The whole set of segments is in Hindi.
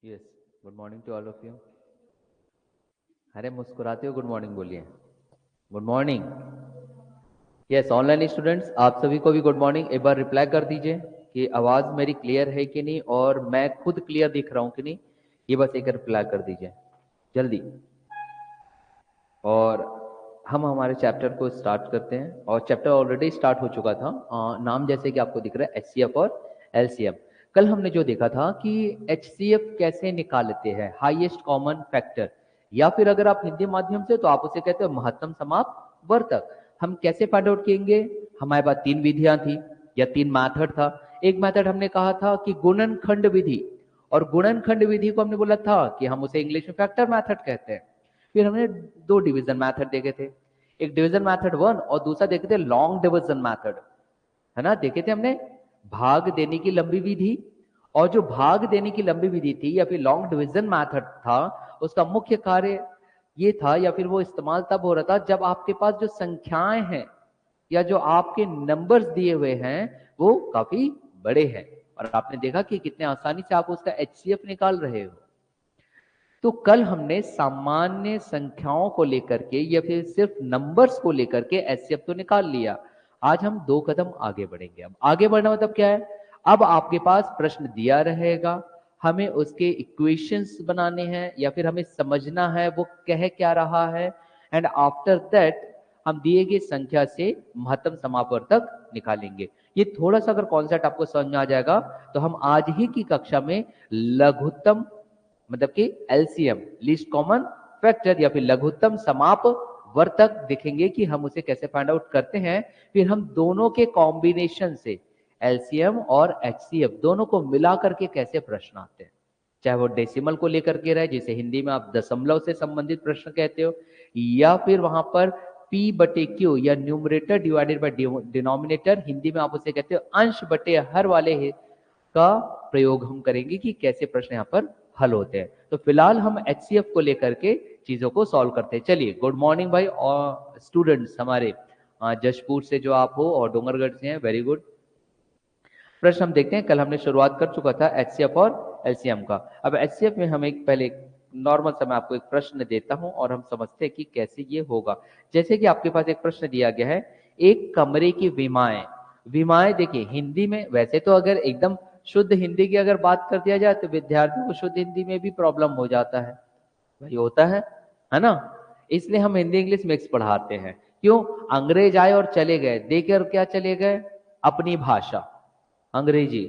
Yes, good morning to all of you. अरे मुस्कुराते हो गुड मॉर्निंग बोलिए। Good morning. Yes, online students आप सभी को भी गुड मॉर्निंग। एक बार रिप्लाई कर दीजिए कि आवाज मेरी क्लियर है कि नहीं और मैं खुद क्लियर दिख रहा हूं कि नहीं। ये बस एक रिप्लाई कर दीजिए जल्दी। और हम हमारे चैप्टर को स्टार्ट करते हैं और चैप्टर ऑलरेडी स्टार्ट हो चुका था। नाम जैसे कि आपको दिख रहा है HCF और LCM। कल हमने जो देखा था कि HCF कैसे निकालते हैं, हाईएस्ट कॉमन फैक्टर, या फिर अगर आप हिंदी माध्यम से तो आप उसे कहते हैं महत्तम समापवर्तक। हम कैसे फाइंड आउट करेंगे? हमारे पास तीन विधियां थी या तीन मैथड था। एक मैथड हमने कहा था कि गुणनखंड विधि, और गुणनखंड विधि को हमने बोला था कि हम उसे इंग्लिश में फैक्टर मैथड कहते हैं। फिर हमने दो डिवीजन मैथड देखे थे, एक डिवीजन मैथड 1 और दूसरा देखे थे लॉन्ग डिवीजन मैथड, है ना। देखे थे हमने भाग देने की लंबी विधि, और जो भाग देने की लंबी विधि थी या फिर लॉन्ग डिवीजन मैथड था, उसका मुख्य कार्य ये था या फिर वो इस्तेमाल तब हो रहा था जब आपके पास जो संख्याएं हैं या जो आपके नंबर्स दिए हुए हैं वो काफी बड़े हैं, और आपने देखा कि कितने आसानी से आप उसका HCF निकाल रहे हो। तो कल हमने सामान्य संख्याओं को लेकर के या फिर सिर्फ नंबर्स को लेकर के HCF तो निकाल लिया। आज हम दो कदम आगे बढ़ेंगे। अब आगे बढ़ना मतलब क्या है? अब आपके पास प्रश्न दिया रहेगा, हमें उसके इक्वेशंस बनाने हैं या फिर हमें समझना है वो कह क्या रहा है, एंड आफ्टर दैट हम दिए गए संख्या से महत्तम समापवर्तक निकालेंगे। ये थोड़ा सा अगर कॉन्सेप्ट आपको समझ में आ जाएगा तो हम आज ही की कक्षा में लघुत्तम मतलब कि LCM, लीस्ट कॉमन फैक्टर, या फिर लघुत्तम समापवर्तक देखेंगे कि हम उसे कैसे फाइंड आउट करते हैं। फिर हम दोनों के कॉम्बिनेशन से LCM और HCF दोनों को मिला करके कैसे प्रश्न आते हैं, चाहे वो डेसिमल को लेकर के रहे जिसे हिंदी में आप दशमलव से संबंधित प्रश्न कहते हो, या फिर वहां पर P/Q या numerator divided by denominator, Hindi में आप उसे कहते हो अंश बटे हर वाले का प्रयोग हम करेंगे कि कैसे प्रश्न यहाँ पर हल होते हैं। तो फिलहाल हम HCF को लेकर के चीजों को सॉल्व करते हैं। चलिए, गुड मॉर्निंग भाई और स्टूडेंट्स हमारे जशपुर से जो आप हो और डोंगरगढ़ से हैं, वेरी गुड। प्रश्न हम देखते हैं, कल हमने शुरुआत कर चुका था HCF और LCM का। अब HCF में हम एक पहले नॉर्मल सा मैं आपको एक प्रश्न देता हूं और हम समझते हैं कि कैसे ये होगा। जैसे कि आपके पास एक प्रश्न दिया गया है, एक कमरे की विमाएं। विमाएं देखिए हिंदी में, वैसे तो अगर एकदम शुद्ध हिंदी की अगर बात कर दिया जाए तो विद्यार्थियों को शुद्ध हिंदी में भी प्रॉब्लम हो जाता है, वही होता है ना। इसलिए हम हिंदी इंग्लिश मिक्स पढ़ाते हैं। क्यों? अंग्रेज आए और चले गए, देकर क्या चले गए? अपनी भाषा अंग्रेजी।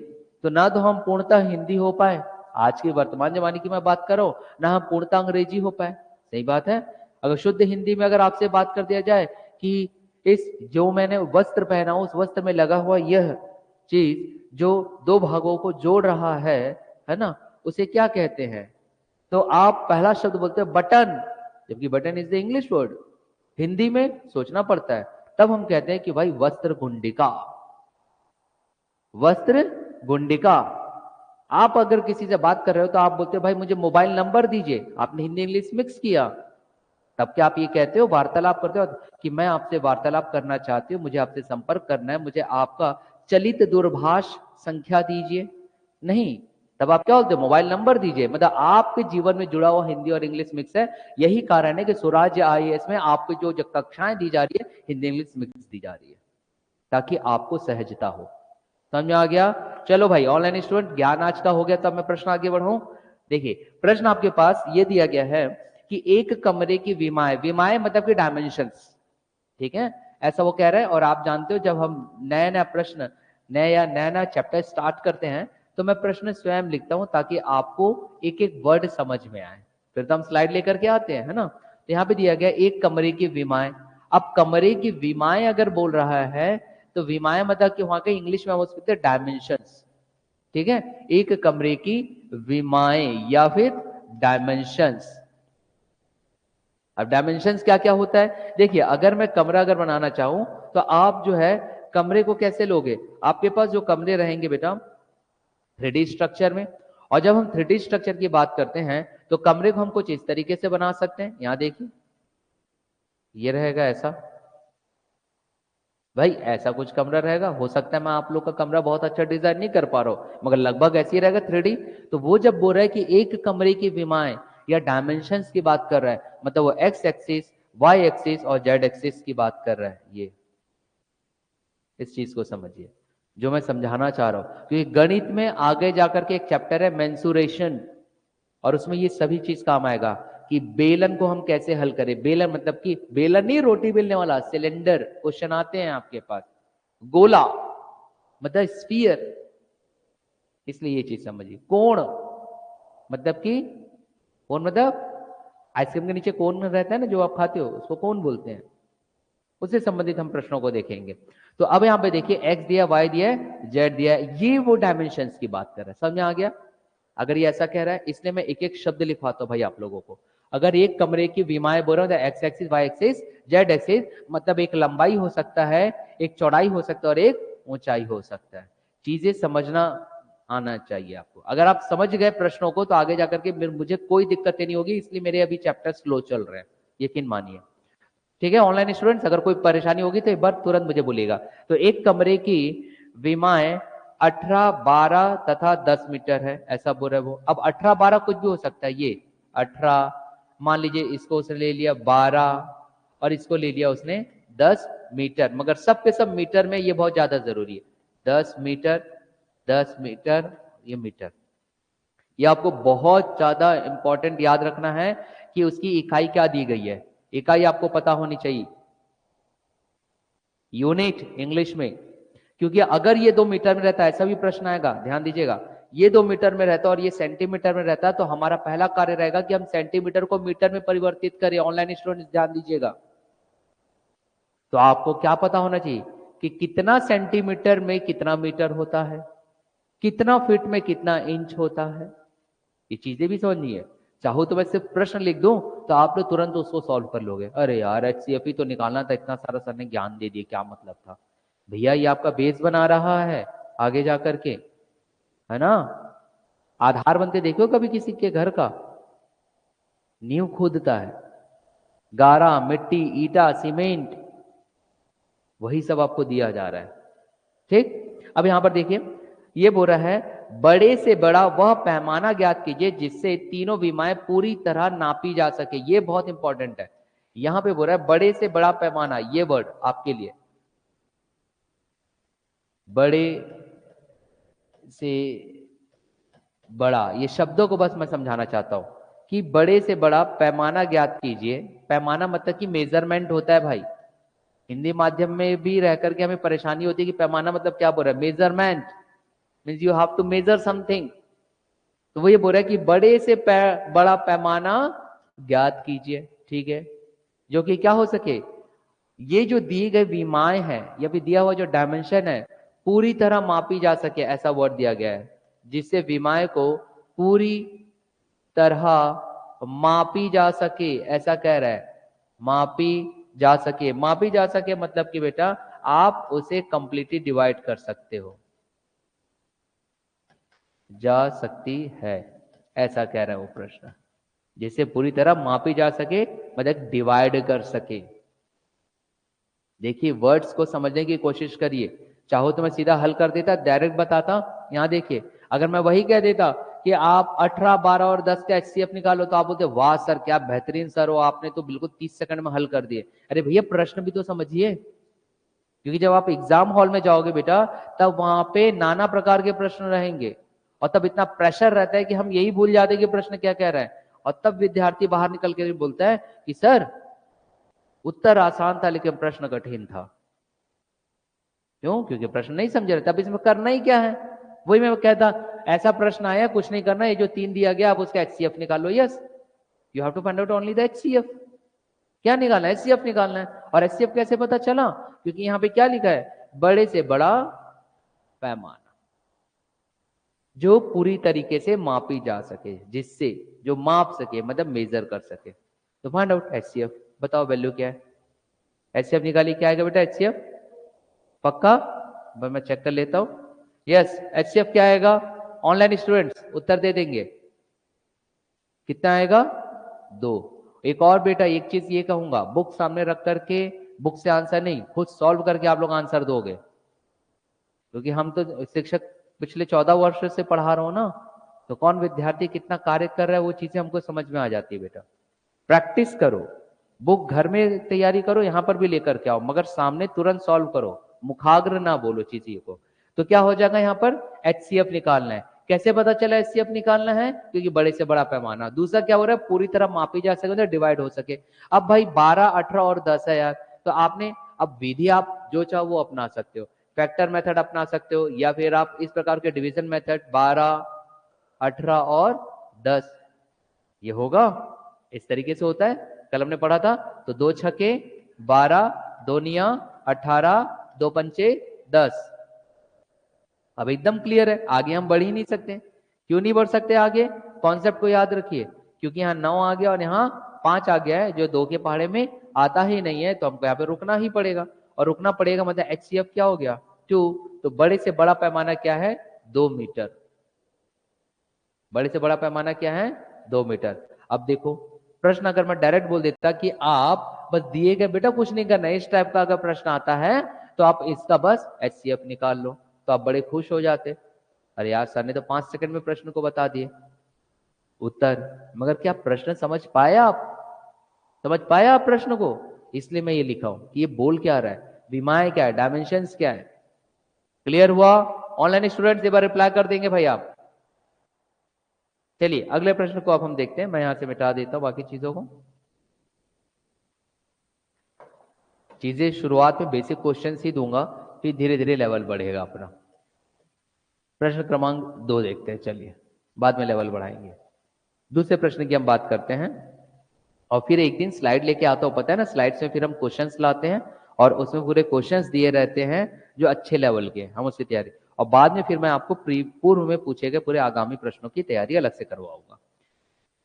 तो ना तो हम पूर्णतः हिंदी हो पाए, आज के वर्तमान जमाने की मैं बात कर रहा हूं, ना हम पूर्णतः अंग्रेजी हो पाए। सही बात है। अगर शुद्ध हिंदी में अगर आपसे बात कर दिया जाए कि इस जो मैंने वस्त्र पहना उस वस्त्र में लगा हुआ यह चीज जो दो भागों को जोड़ रहा है ना, उसे क्या कहते हैं? तो आप पहला शब्द बोलते हैं बटन, जबकि button is the English word. Hindi में सोचना पड़ता है, तब हम कहते हैं कि भाई वस्त्र गुंडिका, वस्त्र गुंडिका। आप अगर किसी से बात कर रहे हो तो आप बोलते हो भाई मुझे मोबाइल नंबर दीजिए, आपने हिंदी इंग्लिश मिक्स किया, तब क्या आप ये कहते हो, वार्तालाप करते हो कि मैं आपसे वार्तालाप करना चाहती हूँ, मुझे आपसे संपर्क करना है, मुझे आपका चलित दूरभाष संख्या दीजिए? नहीं, तब आप क्या बोलते हो? मोबाइल नंबर दीजिए। मतलब आपके जीवन में जुड़ा हुआ हिंदी और इंग्लिश मिक्स है। यही कारण है कि स्वराज IAS में आपको जो कक्षाएं दी जा रही है हिंदी इंग्लिश मिक्स दी जा रही है, ताकि आपको सहजता हो। समझ में आ गया? चलो भाई ऑनलाइन स्टूडेंट, ज्ञान आज का हो गया, तब मैं प्रश्न आगे बढ़ाऊं। देखिए प्रश्न आपके पास ये दिया गया है कि एक कमरे की विमाएं, विमाएं मतलब कि डायमेंशंस, ठीक है, ऐसा वो कह रहे हैं। और आप जानते हो जब हम नया नया प्रश्न, नया नया चैप्टर स्टार्ट करते हैं तो मैं प्रश्न स्वयं लिखता हूं ताकि आपको एक एक वर्ड समझ में आए। फिर तो हम स्लाइड लेकर के आते हैं, है ना। तो यहाँ पे दिया गया एक कमरे की विमाएं। अब कमरे की विमाएं अगर बोल रहा है तो विमाएं मतलब कि वहां के इंग्लिश में हम उसको कहते हैं डायमेंशंस, ठीक है। एक कमरे की विमाएं या फिर डायमेंशंस। अब डायमेंशंस क्या क्या होता है? देखिए अगर मैं कमरा अगर बनाना चाहूं तो आप जो है कमरे को कैसे लोगे? आपके पास जो कमरे रहेंगे बेटा 3D स्ट्रक्चर में, और जब हम 3D स्ट्रक्चर की बात करते हैं तो कमरे को हम कुछ इस तरीके से बना सकते हैं। यहां देखिए ये रहेगा ऐसा, भाई ऐसा कुछ कमरा रहेगा, हो सकता है मैं आप लोग का कमरा बहुत अच्छा डिजाइन नहीं कर पा रहा हूं, मगर लगभग ऐसे ही रहेगा 3D। तो वो जब बोल रहा है कि एक कमरे की विमाएं या डायमेंशंस की बात कर रहा है, मतलब वो एक्स एक्सिस, वाई एक्सिस और जेड एक्सिस की बात कर रहा है। ये इस चीज को समझिए जो मैं समझाना चाह रहा हूं, क्योंकि गणित में आगे जाकर के एक चैप्टर है मेंसुरेशन, और उसमें ये सभी चीज काम आएगा कि बेलन को हम कैसे हल करें। बेलन मतलब कि बेलन नहीं रोटी बेलने वाला, सिलेंडर क्वेश्चन आते हैं आपके पास, गोला मतलब स्फीयर, इसलिए ये चीज समझिए। कोण मतलब कि कोण मतलब आइसक्रीम के नीचे कोण रहता है ना जो आप खाते हो, उसको कोण बोलते हैं। उससे संबंधित हम प्रश्नों को देखेंगे। तो अब यहां पे देखिए एक्स दिया, वाई दिया है, जेड दिया है, ये वो डायमेंशंस की बात कर रहा है। समझ में आ गया? अगर ये ऐसा कह रहा है, इसलिए मैं एक एक शब्द लिखवाता हूं भाई आप लोगों को। अगर एक कमरे की विमाएं बोल रहा हूं, X axis, Y axis, Z axis, मतलब एक लंबाई हो सकता है, एक चौड़ाई हो सकता है और एक ऊंचाई हो सकता है। चीजें समझना आना चाहिए आपको। अगर आप समझ गए प्रश्नों को तो आगे जाकर के मुझे कोई दिक्कतें नहीं होगी, इसलिए मेरे अभी चैप्टर स्लो चल रहे हैं, यकीन मानिए। ठीक है ऑनलाइन स्टूडेंट्स, अगर कोई परेशानी होगी तो एक बार तुरंत मुझे बोलिएगा। तो एक कमरे की विमाएं 18, 12 तथा 10 मीटर है, ऐसा बोल रहे वो। अब 18, 12 कुछ भी हो सकता है। ये 18, मान लीजिए इसको उसने ले लिया 12 और इसको ले लिया उसने 10 मीटर, मगर सब के सब मीटर में, ये बहुत ज्यादा जरूरी है। 10 मीटर, 10 मीटर, ये मीटर। ये आपको बहुत ज्यादा इंपॉर्टेंट याद रखना है कि उसकी इकाई क्या दी गई है। इकाई आपको पता होनी चाहिए, यूनिट इंग्लिश में। क्योंकि अगर ये 2 मीटर में रहता है, ऐसा भी प्रश्न आएगा, ध्यान दीजिएगा, ये 2 मीटर में रहता है और ये सेंटीमीटर में रहता है, तो हमारा पहला कार्य रहेगा कि हम सेंटीमीटर को मीटर में परिवर्तित करें। ऑनलाइन स्टूडेंट्स ध्यान दीजिएगा। तो आपको क्या पता होना चाहिए कि कितना सेंटीमीटर में कितना मीटर होता है, कितना फीट में कितना इंच होता है। ये चीजें भी समझनी है। चाहो तो मैं सिर्फ प्रश्न लिख दूं तो आप लोग तुरंत उसको सॉल्व कर लोगे। अरे यार एचसीएफ ही तो निकालना था, इतना सारा सर ने ज्ञान दे दिया, क्या मतलब था। भैया ये आपका बेस बना रहा है आगे जा करके, है ना। आधार बनते देखो कभी किसी के घर का, नींव खोदता है, गारा, मिट्टी, ईटा, सीमेंट, वही सब आपको दिया जा रहा है। ठीक, अब यहां पर देखिए ये बोल रहा है बड़े से बड़ा वह पैमाना ज्ञात कीजिए जिससे तीनों विमाएं पूरी तरह नापी जा सके। ये बहुत इंपॉर्टेंट है। यहां पे बोल रहा है बड़े से बड़ा पैमाना, ये वर्ड आपके लिए, बड़े से बड़ा, ये शब्दों को बस मैं समझाना चाहता हूं कि बड़े से बड़ा पैमाना ज्ञात कीजिए। पैमाना मतलब कि मेजरमेंट होता है भाई। हिंदी माध्यम में भी रह करके हमें परेशानी होती है कि पैमाना मतलब क्या बोल रहा है, measurement means you have to measure something. तो वो ये बोल रहा है कि बड़े से बड़ा पैमाना ज्ञात कीजिए, ठीक है, जो कि क्या हो सके, ये जो दिए गए विमाएं हैं या फिर दिया हुआ जो डायमेंशन है पूरी तरह मापी जा सके, ऐसा वर्ड दिया गया है, जिससे विमाएं को पूरी तरह मापी जा सके, ऐसा कह रहा है। मापी जा सके, मापी जा सके मतलब कि बेटा आप उसे कंप्लीटली डिवाइड कर सकते हो, जा सकती है, ऐसा कह रहा है वो प्रश्न। जिसे पूरी तरह मापी जा सके मतलब डिवाइड कर सके। देखिए वर्ड्स को समझने की कोशिश करिए। चाहो तो मैं सीधा हल कर देता, डायरेक्ट बताता। यहां देखिए अगर मैं वही कह देता कि आप 18, 12 और 10 का एचसीएफ निकालो, तो आप बोलते वाह सर क्या बेहतरीन सर हो, आपने तो बिल्कुल 30 सेकंड में हल कर दिए। अरे भैया प्रश्न भी तो समझिए, क्योंकि जब आप एग्जाम हॉल में जाओगे बेटा तब वहां पे नाना प्रकार के प्रश्न रहेंगे और तब इतना प्रेशर रहता है कि हम यही भूल जाते हैं कि प्रश्न क्या कह रहा है। और तब विद्यार्थी बाहर निकल के बोलता है कि सर उत्तर आसान था लेकिन प्रश्न कठिन था। क्यों? क्योंकि प्रश्न नहीं समझ रहे। तब इसमें करना ही क्या है, वही मैं कहता ऐसा प्रश्न आया, कुछ नहीं करना, ये जो 3 दिया गया आप उसका एचसीएफ निकालो। Yes, you have to find out only the HCF. क्या निकालना है? एचसीएफ निकालना है। और एचसीएफ कैसे पता चला? क्योंकि यहां पे क्या लिखा है, बड़े से बड़ा पैमाना जो पूरी तरीके से मापी जा सके, जिससे जो माप सके मतलब मेजर कर सके। तो फाइंड आउट एचसीएफ, बताओ वैल्यू क्या है। एचसीएफ निकालिए, क्या आएगा बेटा एचसीएफ? पक्का? मैं चेक कर लेता हूं। यस, एचसीएफ क्या आएगा? ऑनलाइन स्टूडेंट्स उत्तर दे देंगे। कितना आएगा? 2। एक और बेटा एक चीज ये कहूंगा, बुक सामने रख करके बुक से आंसर नहीं, खुद सॉल्व करके आप लोग आंसर दोगे, क्योंकि हम तो शिक्षक पिछले 14 वर्ष से पढ़ा रहा हूं ना, तो कौन विद्यार्थी कितना कार्य कर रहा है वो चीजें हमको समझ में आ जाती है। बेटा प्रैक्टिस करो, बुक घर में तैयारी करो, यहां पर भी लेकर के आओ, मगर सामने तुरंत सॉल्व करो, मुखाग्र ना बोलो चीजों को। तो क्या हो जाएगा, यहाँ पर HCF निकालना है। कैसे पता चला HCF निकालना है, क्योंकि बड़े से बड़ा पैमाना। दूसरा क्या हो रहा है, पूरी तरह मापी जा सके, डिवाइड हो सके। अब भाई 12, 18 और 10 है यार, तो आपने अब विधि आप जो चाहो वो अपना सकते हो, फैक्टर मेथड अपना सकते हो, या फिर आप इस प्रकार के डिवीजन मेथड 12, 18 और 10, ये होगा इस तरीके से होता है। कल हमने पढ़ा था, तो 2 छके 12, 2 निया 18, 2 पंचे 10। अब एकदम क्लियर है, आगे हम बढ़ ही नहीं सकते। क्यों नहीं बढ़ सकते आगे, कॉन्सेप्ट को याद रखिए, क्योंकि यहाँ 9 आ गया और यहाँ 5 आ गया है, जो 2 के पहाड़े में आता ही नहीं है, तो हमको यहाँ पे रुकना ही पड़ेगा। और रुकना पड़ेगा मतलब HCF क्या हो गया, 2। तो बड़े से बड़ा पैमाना क्या है, 2 मीटर। बड़े से बड़ा पैमाना क्या है, 2 मीटर। अब देखो प्रश्न अगर मैं डायरेक्ट बोल देता कि आप बस दिए गए, बेटा कुछ नहीं करना, इस टाइप का अगर प्रश्न आता है तो आप इसका बस HCF निकाल लो, तो आप बड़े खुश हो जाते। अरे यार सर ने तो 5 सेकंड में प्रश्न को बता दिए उत्तर, मगर क्या प्रश्न समझ पाया आप, समझ पाया आप प्रश्न को? इसलिए मैं ये लिखा हूं कि ये बोल क्या रहा है, विमाएं क्या है, डायमेंशंस क्या है। क्लियर हुआ? ऑनलाइन स्टूडेंट्स एक बार रिप्लाई कर देंगे भाई आप। चलिए अगले प्रश्न को अब हम देखते हैं, मैं यहां से मिटा देता हूं बाकी चीजों को। चीजें शुरुआत में बेसिक क्वेश्चंस ही दूंगा, फिर धीरे धीरे लेवल बढ़ेगा अपना। प्रश्न क्रमांक 2 देखते हैं, चलिए बाद में लेवल बढ़ाएंगे। दूसरे प्रश्न की हम बात करते हैं, और फिर एक दिन स्लाइड लेके आता हूं, पता है ना, स्लाइड्स में फिर हम क्वेश्चंस लाते हैं और उसमें पूरे क्वेश्चंस दिए रहते हैं जो अच्छे लेवल के, हम उसकी तैयारी, और बाद में फिर मैं आपको पूर्व में पूछे गए पूरे आगामी प्रश्नों की तैयारी अलग से करवाऊंगा।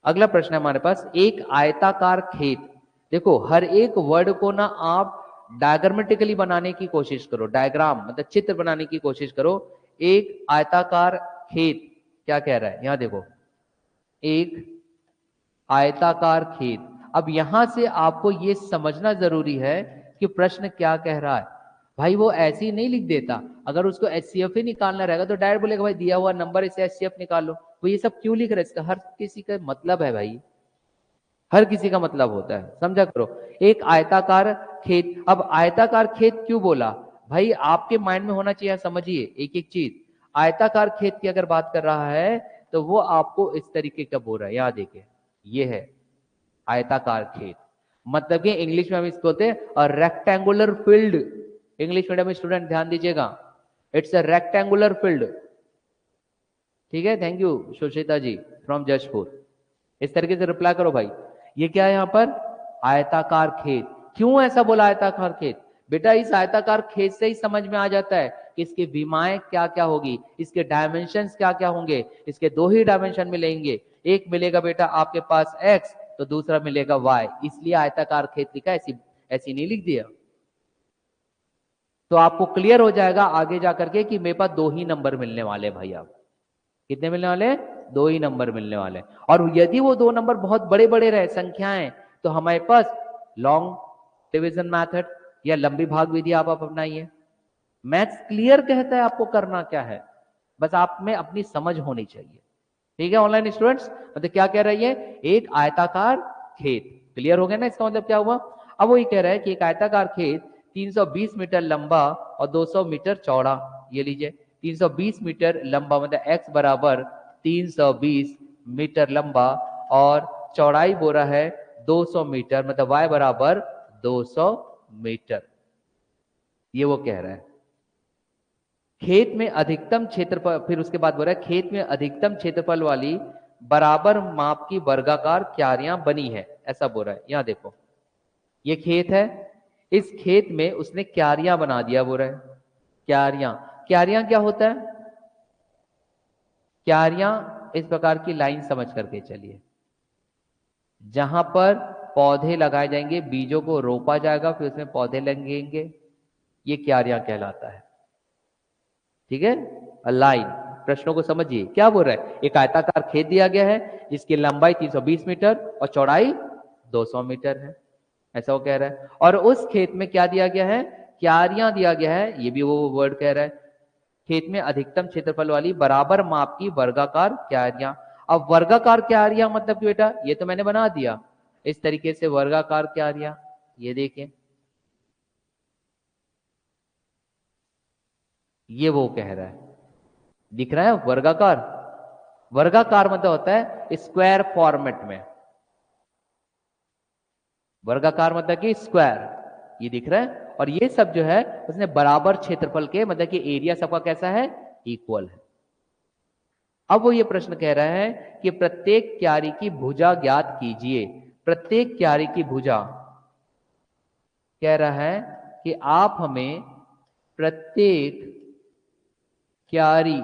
अगला प्रश्न है हमारे पास, एक आयताकार खेत। देखो हर एक वर्ड को ना आप डायग्रामेटिकली बनाने की कोशिश करो, डायग्राम मतलब चित्र बनाने की कोशिश करो। एक आयताकार खेत क्या कह रहा है, यहां देखो, एक आयताकार खेत। अब यहां से आपको यह समझना जरूरी है कि प्रश्न क्या कह रहा है। भाई वो ऐसे ही नहीं लिख देता, अगर उसको HCF ही निकालना रहेगा तो डायरेक्ट बोलेगा भाई दिया हुआ नंबर इसे HCF निकाल लो। वो ये सब क्यों लिख रहा है, इसका हर किसी का मतलब है भाई, हर किसी का मतलब होता है, समझा करो। एक आयताकार खेत, अब आयताकार खेत क्यों बोला भाई, आपके माइंड में होना चाहिए, समझिए एक एक चीज। आयताकार खेत की अगर बात कर रहा है तो वो आपको इस तरीके का बोल रहा है, याद देखिए ये है आयताकार खेत, मतलब कि इंग्लिश में हम इसको बोलते हैं rectangular field. English medium student ध्यान दीजिएगा, इट्स अ रेक्टेंगुलर फील्ड। ठीक है, thank you Sushita ji from Jashpur. इस तरीके से रिप्लाई करो भाई। ये क्या है यहाँ पर, आयताकार खेत। क्यों ऐसा बोला आयताकार खेत, बेटा इस आयताकार खेत से ही समझ में आ जाता है कि इसकी विमाएं क्या क्या होगी, इसके डायमेंशंस क्या क्या होंगे। इसके 2 ही डायमेंशन मिलेंगे, एक मिलेगा बेटा आपके पास x, तो दूसरा मिलेगा y, इसलिए आयताकार खेत लिखा, ऐसी ऐसी नहीं लिख दिया। तो आपको क्लियर हो जाएगा आगे जाकर के कि मेरे पास 2 ही नंबर मिलने वाले भाई। आप कितने मिलने वाले, 2 ही नंबर मिलने वाले। और यदि वो 2 नंबर बहुत बड़े बड़े रहे संख्याएं, तो हमारे पास लॉन्ग डिवीजन मेथड या लंबी भाग विधि आप अपनाइए। मैथ्स क्लियर कहता है आपको करना क्या है, बस आप में अपनी समझ होनी चाहिए। ठीक है ऑनलाइन स्टूडेंट्स, मतलब क्या कह रही है, एक आयताकार खेत। क्लियर हो गया ना, इसका मतलब क्या हुआ। अब वो ये कह रहा है कि एक आयताकार खेत 320 मीटर लंबा और 200 मीटर चौड़ा। ये लीजिए 320 मीटर लंबा मतलब x बराबर 320 मीटर लंबा, और चौड़ाई बोरा है 200 मीटर, मतलब y बराबर 200 मीटर। ये वो कह रहा है। खेत में अधिकतम क्षेत्रफल, फिर उसके बाद बोल रहा है खेत में अधिकतम क्षेत्रफल वाली बराबर माप की वर्गाकार क्यारियां बनी है, ऐसा बोल रहा है। यहां देखो ये खेत है, इस खेत में उसने क्यारियां बना दिया, बोल रहा है क्यारियां। क्यारियां क्या होता है, क्यारियां इस प्रकार की लाइन समझ करके चलिए, जहां पर पौधे लगाए जाएंगे, बीजों को रोपा जाएगा, फिर उसमें पौधे लगेंगे, ये क्यारियां कहलाता है। ठीक है, लाइन। प्रश्नों को समझिए क्या बोल रहा है, एक आयताकार खेत दिया गया है जिसकी लंबाई 320 मीटर और चौड़ाई 200 मीटर है। ऐसा वो कह रहा है। और उस खेत में क्या दिया गया है, क्यारियां दिया गया है, ये भी वो वर्ड कह रहा है, खेत में अधिकतम क्षेत्रफल वाली बराबर माप की वर्गाकार क्यारियां। अब वर्गाकार क्यारियां मतलब कि बेटा ये तो मैंने बना दिया इस तरीके से वर्गाकार क्यारियां, ये देखिए ये वो कह रहा है, दिख रहा है वर्गाकार। वर्गाकार मतलब होता है स्क्वायर फॉर्मेट में, वर्गाकार मतलब कि स्क्वायर, ये दिख रहा है। और ये सब जो है उसने बराबर क्षेत्रफल के मतलब कि एरिया सबका कैसा है, इक्वल है। अब वो ये प्रश्न कह रहा है कि प्रत्येक क्यारी की भुजा ज्ञात कीजिए। प्रत्येक क्यारी की भुजा कह रहा है कि आप हमें प्रत्येक क्यारी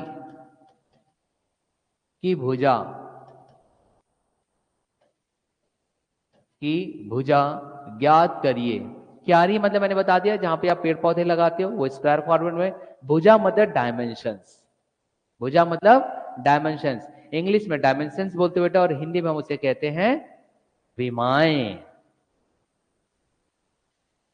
की भुजा ज्ञात करिए। क्यारी मतलब मैंने बता दिया जहां पे आप पेड़ पौधे लगाते हो वो स्क्वायर फॉर्मेट में। भुजा मतलब डायमेंशंस, भुजा मतलब डायमेंशंस, इंग्लिश में डायमेंशंस बोलते बेटा, और हिंदी में हम उसे कहते हैं विमाएं।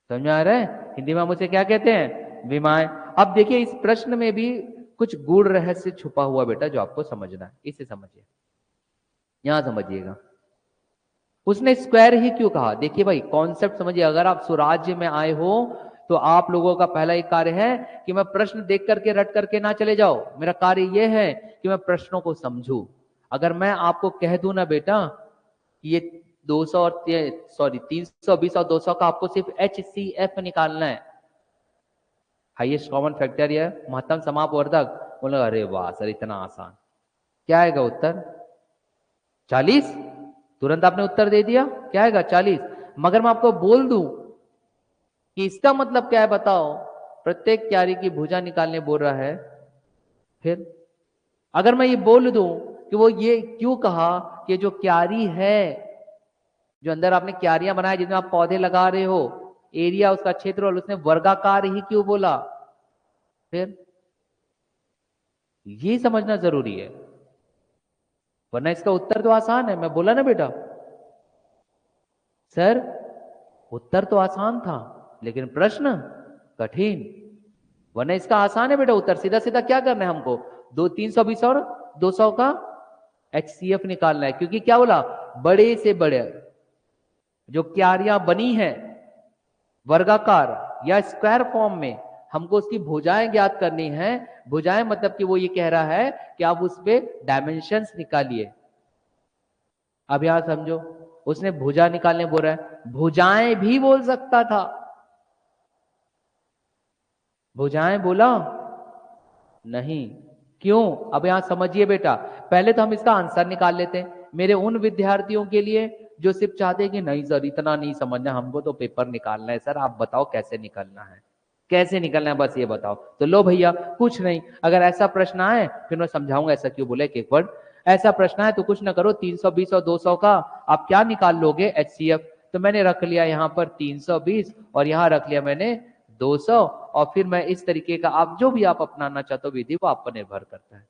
समझ में आ रहा है, हिंदी में हम उसे क्या कहते हैं, विमाएं। अब देखिए इस प्रश्न में भी कुछ गूढ़ रहस्य छुपा हुआ बेटा जो आपको समझना है, इसे समझिए, यहां समझिएगा। उसने स्क्वायर ही क्यों कहा, देखिए भाई कॉन्सेप्ट समझिए। अगर आप स्वराज्य में आए हो तो आप लोगों का पहला एक कार्य है कि मैं प्रश्न देख करके रट करके ना चले जाओ। मेरा कार्य यह है कि मैं प्रश्नों को समझूं। अगर मैं आपको कह दूं ना बेटा कि ये 200 और 320 और 200 का आपको सिर्फ HCF निकालना है, हाईएस्ट कॉमन फैक्टर या महत्तम समापवर्धक, बोले अरे वाह सर इतना आसान, क्या आएगा उत्तर 40। तुरंत आपने उत्तर दे दिया, क्या आएगा 40। मगर मैं आपको बोल दूं कि इसका मतलब क्या है बताओ, प्रत्येक क्यारी की भुजा निकालने बोल रहा है। फिर अगर मैं ये बोल दूं कि वो ये क्यों कहा कि जो क्यारी है, जो अंदर आपने क्यारियां बनाए जिसमें आप पौधे लगा रहे हो, एरिया उसका क्षेत्र, और उसने वर्गाकार ही क्यों बोला, फिर ये समझना जरूरी है, वरना इसका उत्तर तो आसान है। मैं बोला ना बेटा सर उत्तर तो आसान था लेकिन प्रश्न कठिन, वरना इसका आसान है बेटा उत्तर, सीधा सीधा क्या करना है हमको, 320 और 200 का HCF निकालना है। क्योंकि क्या बोला, बड़े से बड़े जो क्यारियां बनी है वर्गाकार या स्क्वायर फॉर्म में, हमको उसकी भुजाएं ज्ञात करनी है। भुजाएं मतलब कि वो ये कह रहा है कि आप उस पे डायमेंशंस निकालिए। अब यहां समझो, उसने भुजा निकालने बोल रहा है, भुजाएं भी बोल सकता था, भुजाएं बोला नहीं, क्यों, अब यहां समझिए बेटा। पहले तो हम इसका आंसर निकाल लेते हैं मेरे उन विद्यार्थियों के लिए जो सिर्फ चाहते हैं कि नहीं सर इतना नहीं समझना, हमको तो पेपर निकालना है, सर आप बताओ कैसे निकलना है, कैसे निकलना है बस ये बताओ। तो लो भैया कुछ नहीं, अगर ऐसा प्रश्न आए फिर मैं समझाऊंगा ऐसा क्यों बोले एक वर्ड। ऐसा प्रश्न आए तो कुछ ना करो, 320 और 200 का आप क्या निकाल लोगे HCF। तो मैंने रख लिया यहाँ पर 320 और यहाँ रख लिया मैंने 200, और फिर मैं इस तरीके का आप जो भी आप अपनाना चाहते हो विधि वो आप पर निर्भर करता है।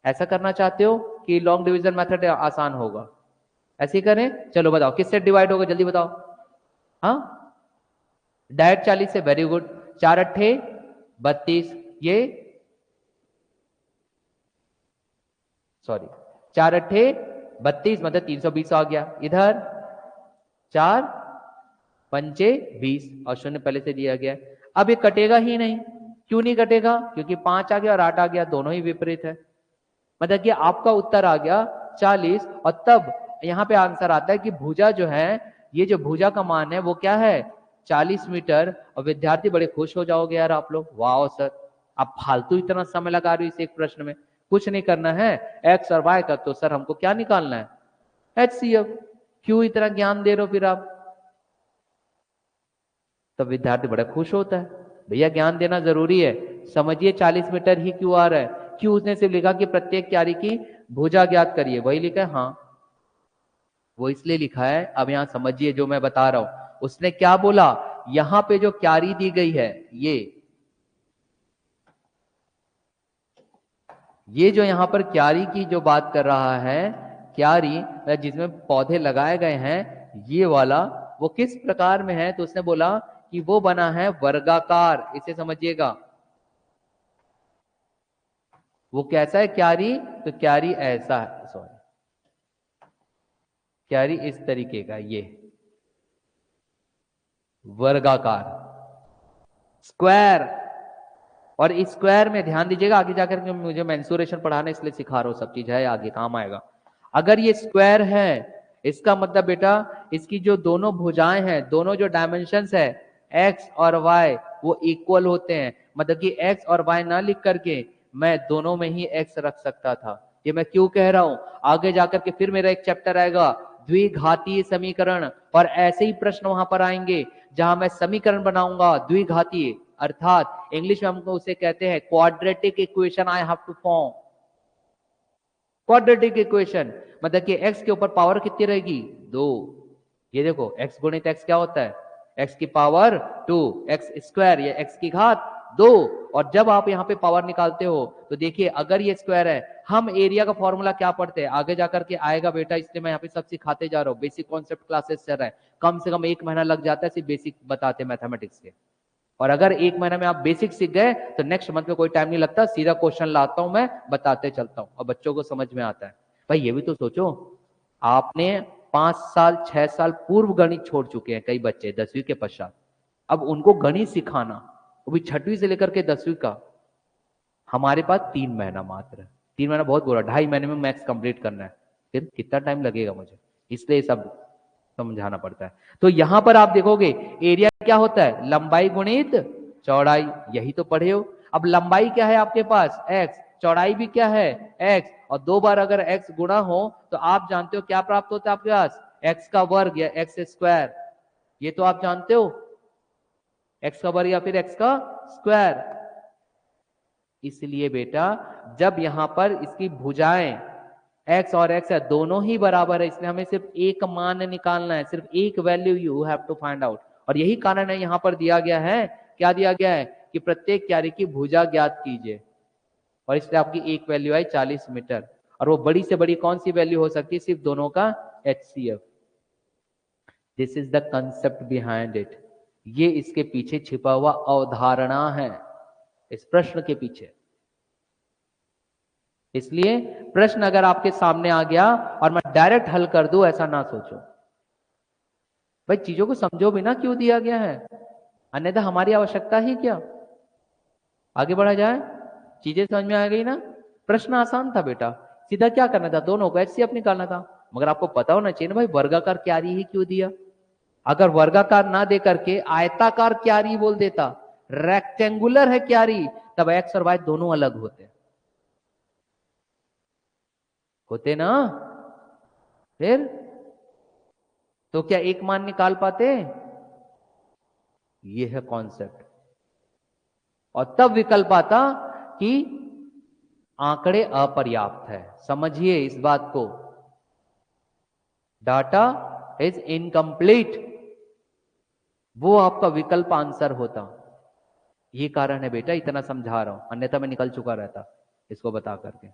ऐसा करना चाहते हो कि लॉन्ग डिवीजन मेथड आसान होगा, ऐसे ही करें। चलो बताओ किससे डिवाइड होगा जल्दी बताओ। हाँ डायरेक्ट 40 से, वेरी गुड। 4 अट्ठे 32, ये सॉरी 4 अट्ठे 32 मतलब 320 आ गया इधर, 4 पंचे 20 और शून्य पहले से दिया गया। अब ये कटेगा ही नहीं, क्यों नहीं कटेगा, क्योंकि 5 आ गया और 8 आ गया, दोनों ही विपरीत है। मतलब कि आपका उत्तर आ गया 40, और तब यहां पे आंसर आता है कि भुजा जो है, ये जो भुजा का मान है वो क्या है 40 मीटर। और विद्यार्थी बड़े खुश हो जाओगे यार आप लोग, वाह सर आप फालतू इतना समय लगा रहे हो इस एक प्रश्न में, कुछ नहीं करना है एक्स और वाई का, तो सर हमको क्या निकालना है HCF। क्यों इतना ज्ञान दे रहे हो फिर आप, तब विद्यार्थी बड़ा खुश होता है, भैया ज्ञान देना जरूरी है। समझिए 40 मीटर ही क्यों आ रहा है, क्यों उसने सिर्फ लिखा कि प्रत्येक क्यारी की भुजा ज्ञात करिए, वही लिखा है, हाँ वो इसलिए लिखा है। अब यहां समझिए जो मैं बता रहा हूं, उसने क्या बोला, यहां पे जो क्यारी दी गई है, ये जो यहां पर क्यारी की जो बात कर रहा है, क्यारी जिसमें पौधे लगाए गए हैं, ये वाला वो किस प्रकार में है, तो उसने बोला कि वो बना है वर्गाकार। इसे समझिएगा, वो कैसा है क्यारी, तो क्यारी ऐसा है, सॉरी क्यारी इस तरीके का, ये वर्गाकार स्क्वायर। और इस स्क्वायर में ध्यान दीजिएगा, आगे जाकर के मुझे मेंसुरेशन पढ़ाना इसलिए सिखा रहा हूं, सब चीज है आगे काम आएगा। अगर ये स्क्वायर है, इसका मतलब बेटा इसकी जो दोनों भुजाएं हैं, दोनों जो डायमेंशंस है एक्स और वाई, वो इक्वल होते हैं। मतलब कि एक्स और वाई ना लिख करके मैं दोनों में ही एक्स रख सकता था। ये मैं क्यों कह रहा हूं, आगे जाकर के फिर मेरा एक चैप्टर आएगा द्विघातीय समीकरण, और ऐसे ही प्रश्न वहां पर आएंगे जहां मैं समीकरण बनाऊंगा द्विघातीय, अर्थात इंग्लिश में हमको उसे कहते हैं quadratic equation I have to form. Quadratic equation मतलब कि x के ऊपर पावर कितनी रहेगी, 2। ये देखो x गुणित x क्या होता है, x की पावर 2, x स्क्वायर, या x की घात 2। और जब आप यहाँ पे पावर निकालते हो तो देखिए अगर ये स्क्वायर है, हम एरिया का फॉर्मूला क्या पढ़ते हैं, आगे जाकर के आएगा बेटा, इसलिए मैं यहाँ पे सब सिखाते जा रहा हूँ। बेसिक कॉन्सेप्ट क्लासेस चल रहा है, कम से कम 1 महीना लग जाता है सिर्फ बेसिक बताते मैथमेटिक्स के। और अगर 1 महीने में आप बेसिक सीख गए तो नेक्स्ट मंथ में कोई टाइम नहीं लगता, सीधा क्वेश्चन लाता हूं मैं, बताते चलता हूं और बच्चों को समझ में आता है। भाई ये भी तो सोचो, आपने 5 साल 6 साल पूर्व गणित छोड़ चुके हैं कई बच्चे 10वीं के पश्चात, अब उनको गणित सिखाना, वो भी 6वीं से लेकर के 10वीं का। हमारे पास 3 महीना मात्र है, 3 महीना बहुत बुरा, 2.5 महीने में मैथ्स कंप्लीट करना है, फिर कितना टाइम लगेगा मुझे, इसलिए सब समझाना पड़ता है। तो यहां पर आप देखोगे एरिया क्या होता है, लंबाई गुणित चौड़ाई, यही तो पढ़े हो। अब लंबाई क्या है आपके पास x, चौड़ाई भी क्या है x, और 2 बार अगर x गुणा हो तो आप जानते हो क्या प्राप्त होता है आपके पास, x का वर्ग या x स्क्वायर। ये तो आप जानते हो, x का वर्ग या फिर x का स्क्वायर। इसलिए बेटा जब यहां पर इसकी भुजाएं x और x है दोनों ही बराबर है, इसलिए हमें सिर्फ एक मान निकालना है, सिर्फ एक value you have to find out. और यही कारण है यहां पर दिया गया है, क्या दिया गया है कि प्रत्येक क्यारी की भुजा ज्ञात कीजिए, और इसलिए आपकी एक वैल्यू आई 40 मीटर। और वो बड़ी से बड़ी कौन सी वैल्यू हो सकती है, सिर्फ दोनों का HCF। This is the concept behind it, ये इसके पीछे छिपा हुआ अवधारणा है, इस प्रश्न के पीछे। इसलिए प्रश्न अगर आपके सामने आ गया और मैं डायरेक्ट हल कर दूं, ऐसा ना सोचो भाई, चीजों को समझो भी ना क्यों दिया गया है, अन्यथा हमारी आवश्यकता ही क्या। आगे बढ़ा जाए, चीजें समझ में आ गई ना। प्रश्न आसान था बेटा, सीधा क्या करना था, दोनों को HCF निकालना था। मगर आपको पता होना चाहिए ना भाई, वर्गाकार क्यारी ही क्यों दिया। अगर वर्गाकार ना दे करके आयताकार क्यारी बोल देता, रेक्टेंगुलर है क्यारी, तब एक्स और वाई दोनों अलग होते ना, फिर तो क्या एक मान निकाल पाते, ये है कॉन्सेप्ट। और तब विकल्प आता कि आंकड़े अपर्याप्त है, समझिए इस बात को, डाटा इज इनकम्प्लीट, वो आपका विकल्प आंसर होता। ये कारण है बेटा, इतना समझा रहा हूं, अन्यथा मैं निकल चुका रहता इसको बता करके।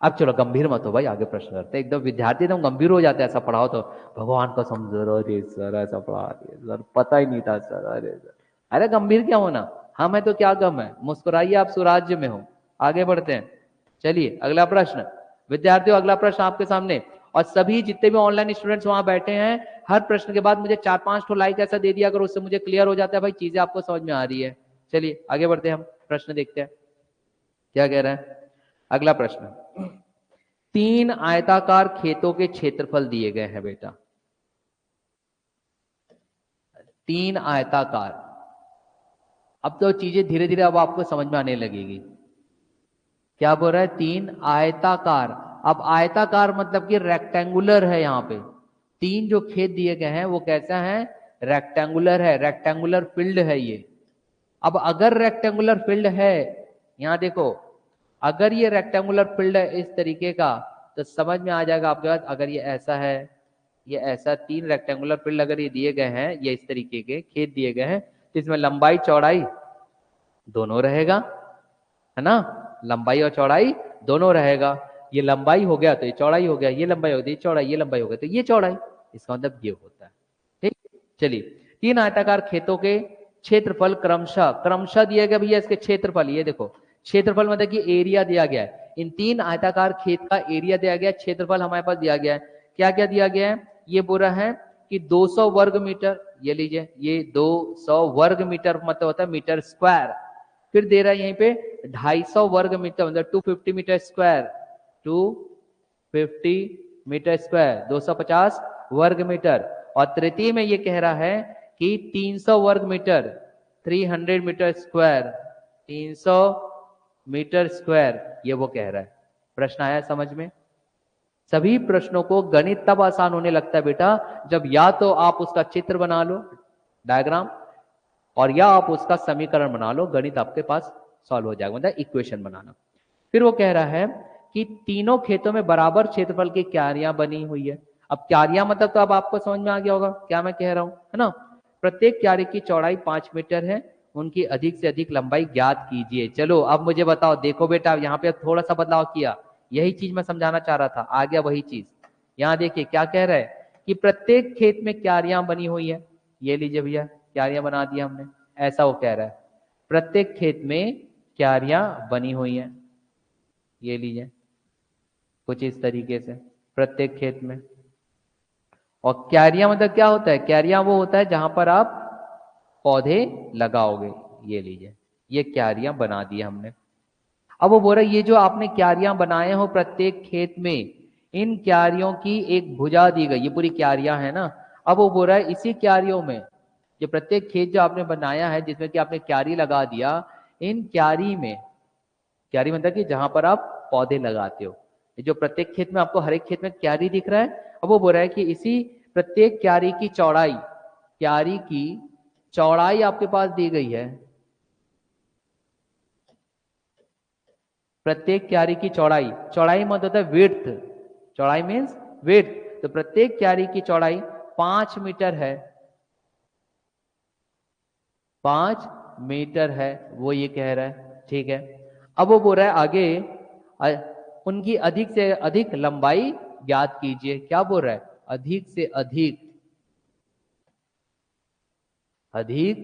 अब चलो गंभीर मत हो भाई, आगे प्रश्न करते। एकदम विद्यार्थी एकदम गंभीर हो जाते हैं ऐसा पढ़ाओ तो, भगवान का समझो, अरे सर ऐसा पढ़ा दिए सर, पता ही नहीं था सर, अरे सर। अरे गंभीर क्या होना, हम है तो क्या गम है, मुस्कुराइए, आप सुराज्य में हो। आगे बढ़ते हैं, चलिए अगला प्रश्न। विद्यार्थियों अगला प्रश्न आपके सामने, और सभी जितने भी ऑनलाइन स्टूडेंट्स वहां बैठे हैं, हर प्रश्न के बाद मुझे 4-5 तो लाइक ऐसा दे दिया, अगर उससे मुझे क्लियर हो जाता है भाई चीजें आपको समझ में आ रही है। चलिए आगे बढ़ते हैं, हम प्रश्न देखते हैं क्या कह रहा है। अगला प्रश्न, 3 आयताकार खेतों के क्षेत्रफल दिए गए हैं बेटा, 3 आयताकार। अब तो चीजें धीरे धीरे अब आपको समझ में आने लगेगी। क्या बोल रहा है, 3 आयताकार। अब आयताकार मतलब कि रेक्टेंगुलर है, यहाँ पे 3 जो खेत दिए गए हैं वो कैसा है, रेक्टेंगुलर है, रेक्टेंगुलर फील्ड है ये। अब अगर रेक्टेंगुलर फील्ड है, यहां देखो, अगर ये रेक्टेंगुलर फील्ड है इस तरीके का, तो समझ में आ जाएगा आपके पास, अगर ये ऐसा है, ये ऐसा 3 रेक्टेंगुलर फील्ड अगर ये दिए गए हैं, ये इस तरीके के खेत दिए गए हैं, तो इसमें लंबाई चौड़ाई दोनों रहेगा, है ना, लंबाई और चौड़ाई दोनों रहेगा। ये लंबाई हो गया तो ये चौड़ाई हो गया, ये लंबाई हो गई चौड़ाई, ये लंबाई हो गया तो ये चौड़ाई, इसका मतलब ये होता है। ठीक, चलिए 3 आयताकार खेतों के क्षेत्रफल क्रमशः क्रमशः दिया गया भैया। इसके क्षेत्रफल ये देखो, क्षेत्रफल मतलब कि एरिया दिया गया है। इन 3 आयताकार खेत का एरिया दिया गया, क्षेत्रफल हमारे पास दिया गया है। क्या क्या दिया गया है? ये बोल रहा है कि 200 वर्ग मीटर, ये लीजिए, ये 200 वर्ग मीटर मतलब होता है मीटर स्क्वायर। फिर दे रहा है यहीं पे 250 वर्ग मीटर मतलब 250 मीटर स्क्वायर, 250 मीटर स्क्वायर, 250 वर्ग मीटर। और तृतीय में ये कह रहा है कि 300 वर्ग meter, 300 meter square, 300 meter square, ये वो कह रहा है। प्रश्न आया समझ में? सभी प्रश्नों को गणित तब आसान होने लगता है बेटा जब या तो आप उसका चित्र बना लो, डायग्राम, और या आप उसका समीकरण बना लो, गणित आपके पास सॉल्व हो जाएगा, मतलब इक्वेशन बनाना। फिर वो कह रहा है कि तीनों खेतों में बराबर क्षेत्रफल की क्यारियां बनी हुई है। अब क्यारियां मतलब तो अब आपको समझ में आ गया होगा क्या मैं कह रहा हूं, है ना? प्रत्येक क्यारी की चौड़ाई 5 मीटर है, उनकी अधिक से अधिक लंबाई ज्ञात कीजिए। चलो अब मुझे बताओ, देखो बेटा यहाँ पे थोड़ा सा बदलाव किया, यही चीज मैं समझाना चाह रहा था, आ गया वही चीज। यहाँ देखिए क्या कह रहा है कि प्रत्येक खेत में क्यारियां बनी हुई है। ये लीजिए भैया, क्यारियां बना दिया हमने, ऐसा वो कह रहा है। प्रत्येक खेत में क्यारियां बनी हुई हैं, ये लीजिए कुछ इस तरीके से प्रत्येक खेत में। और क्यारियां मतलब क्या होता है? क्यारियां वो होता है जहां पर आप पौधे लगाओगे। ये लीजिए, ये क्यारियां बना दी हमने। अब वो बोल रहा है ये जो आपने क्यारियां बनाए हो प्रत्येक खेत में, इन क्यारियों की एक भुजा दी गई, ये पूरी क्यारियां है ना। अब वो बोल रहा है इसी क्यारियों में, ये प्रत्येक खेत जो आपने बनाया है जिसमें कि आपने क्यारी लगा दिया, इन क्यारी में, क्यारी मतलब कि जहां पर आप पौधे लगाते हो, ये जो प्रत्येक खेत में आपको हर एक खेत में क्यारी दिख रहा है, अब वो बोल रहा है कि इसी प्रत्येक क्यारी की चौड़ाई, क्यारी की चौड़ाई आपके पास दी गई है। प्रत्येक क्यारी की चौड़ाई, चौड़ाई मतलब होता है विड्थ, चौड़ाई मीन्स विड्थ। तो प्रत्येक क्यारी की चौड़ाई 5 मीटर है, 5 मीटर है, वो ये कह रहा है। ठीक है, अब वो बोल रहा है आगे उनकी अधिक से अधिक लंबाई ज्ञात कीजिए। क्या बोल रहा है? अधिक से अधिक, अधिक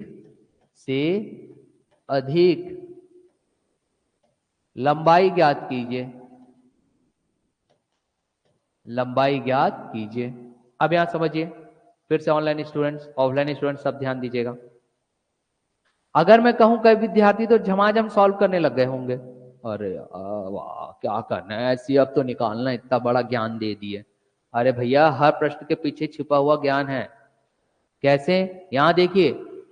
से अधिक लंबाई ज्ञात कीजिए, लंबाई ज्ञात कीजिए। अब यहां समझिए, फिर से ऑनलाइन स्टूडेंट्स ऑफलाइन स्टूडेंट्स सब ध्यान दीजिएगा। अगर मैं कहूं कई विद्यार्थी तो झमाझम सॉल्व करने लग गए होंगे, अरे वाह क्या करना है ऐसी, अब तो निकालना, इतना बड़ा ज्ञान दे दिए। अरे भैया हर प्रश्न के पीछे छिपा हुआ ज्ञान है। कैसे? यहां देखिए,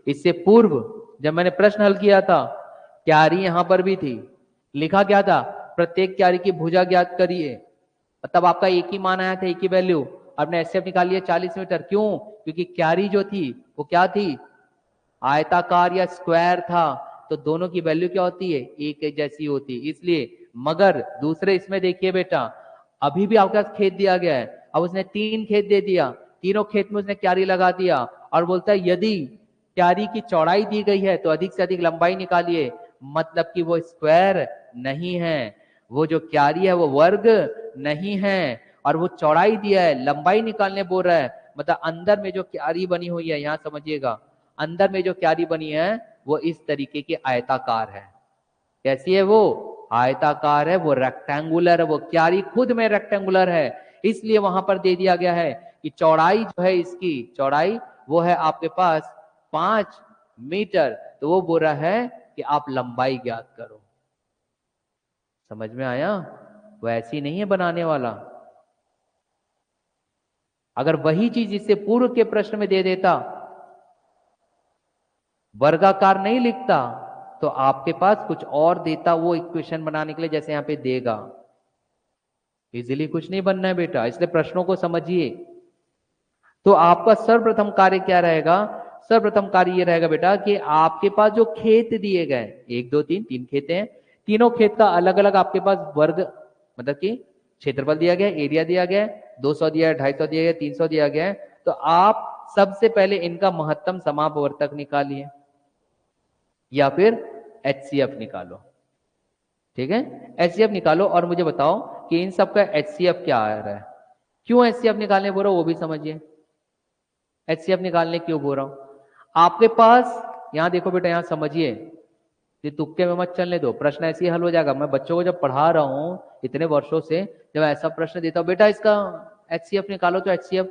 इससे पूर्व जब मैंने प्रश्न हल किया था, क्यारी यहां पर भी थी, लिखा क्या था? प्रत्येक क्यारी की भुजा ज्ञात करिए। तब आपका एक ही मान आया था, एक ही वैल्यू। आपने एचसीएफ निकाल लिया 40 मीटर, क्यों? क्योंकि क्यारी जो थी वो क्या थी? आयताकार या स्क्वायर था, तो दोनों की वैल्यू क्या होती है? एक जैसी होती है, इसलिए। मगर दूसरे इसमें देखिए बेटा, अभी भी आपके पास खेत दिया गया है, अब उसने 3 खेत दे दिया, तीनों खेत में उसने क्यारी लगा दिया, और बोलता है यदि क्यारी की चौड़ाई दी गई है तो अधिक से अधिक लंबाई निकालिए। मतलब कि वो स्क्वायर नहीं है, वो जो क्यारी है वो वर्ग नहीं है, और वो चौड़ाई दिया है, लंबाई निकालने बोल रहा है। मतलब अंदर में जो क्यारी बनी हुई है, यहां समझिएगा, अंदर में जो क्यारी बनी है वो इस तरीके की आयताकार है। कैसी है वो? आयताकार है, वो रेक्टेंगुलर है, वो क्यारी खुद में रेक्टेंगुलर है। इसलिए वहां पर दे दिया गया है कि चौड़ाई जो है, इसकी चौड़ाई वो है आपके पास 5 मीटर। तो वो बोल रहा है कि आप लंबाई ज्ञात करो। समझ में आया? वो ऐसी नहीं है बनाने वाला। अगर वही चीज इससे पूर्व के प्रश्न में दे देता, वर्गाकार नहीं लिखता, तो आपके पास कुछ और देता वो इक्वेशन बनाने के लिए, जैसे यहां पे देगा। इजीली कुछ नहीं बनना है बेटा, इसलिए प्रश्नों को समझिए। तो आपका सर्वप्रथम कार्य क्या रहेगा? सर्वप्रथम कार्य ये रहेगा बेटा कि आपके पास जो खेत दिए गए, 1 2 3, 3 खेत हैं, तीनों खेत का अलग अलग आपके पास वर्ग मतलब कि क्षेत्रफल दिया गया, एरिया दिया गया, 200 दिया है, 250 दिया गया, 300 दिया गया है। तो आप सबसे पहले इनका महत्तम समापवर्तक निकालिए, या फिर एचसीएफ निकालो। ठीक है, एचसीएफ निकालो और मुझे बताओ कि इन सब का एचसीएफ क्या आ रहा है। क्यों एचसीएफ निकालने बोल रहा हूं वो भी समझिए। HCF निकालने क्यों बोल रहा हूं? आपके पास यहां देखो बेटा, यहां समझिए, ये तुक्के में मत चलने दो, प्रश्न ऐसे ही हल हो जाएगा। मैं बच्चों को जब पढ़ा रहा हूं इतने वर्षों से, जब ऐसा प्रश्न देता हूं बेटा इसका HCF निकालो, तो HCF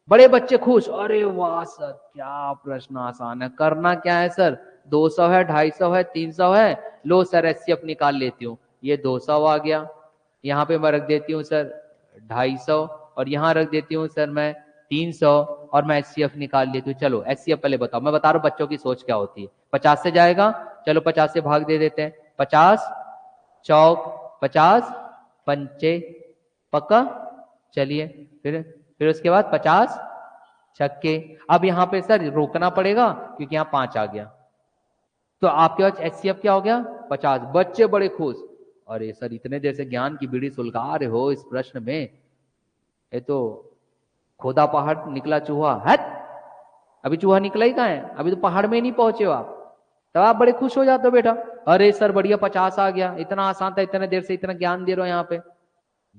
बड़े बच्चे खुश, अरे वाह सर क्या प्रश्न आसान है। करना क्या है सर, 200 है, 250 है, 300 है, लो सर HCF निकाल लेती हूँ। ये 200 आ गया, यहाँ पे मैं रख देती हूँ सर 250, और यहाँ रख देती हूँ सर मैं 300, और मैं HCF निकाल लेती हूँ। चलो HCF पहले बताओ, मैं बता रहा हूँ बच्चों की सोच क्या होती है। 50 से जाएगा, चलो 50 से भाग दे देते हैं। 50 चौक 50 पंचे पक्का, चलिए फिर उसके बाद 50 छक्के। अब यहां पे सर रोकना पड़ेगा क्योंकि यहां 5 आ गया, तो आपके पास HCF क्या हो गया 50। बच्चे बड़े खुश, अरे सर इतने देर से ज्ञान की बीड़ी सुलगा रहे हो इस प्रश्न में, ये तो खोदा पहाड़ निकला चूहा है। अभी चूहा निकला ही कहां है, अभी तो पहाड़ में ही नहीं पहुंचे हो आप। तब आप बड़े खुश हो जाते हो बेटा, अरे सर बढ़िया 50 आ गया, इतना आसान था, इतने देर से इतना ज्ञान दे रहे हो यहाँ पे।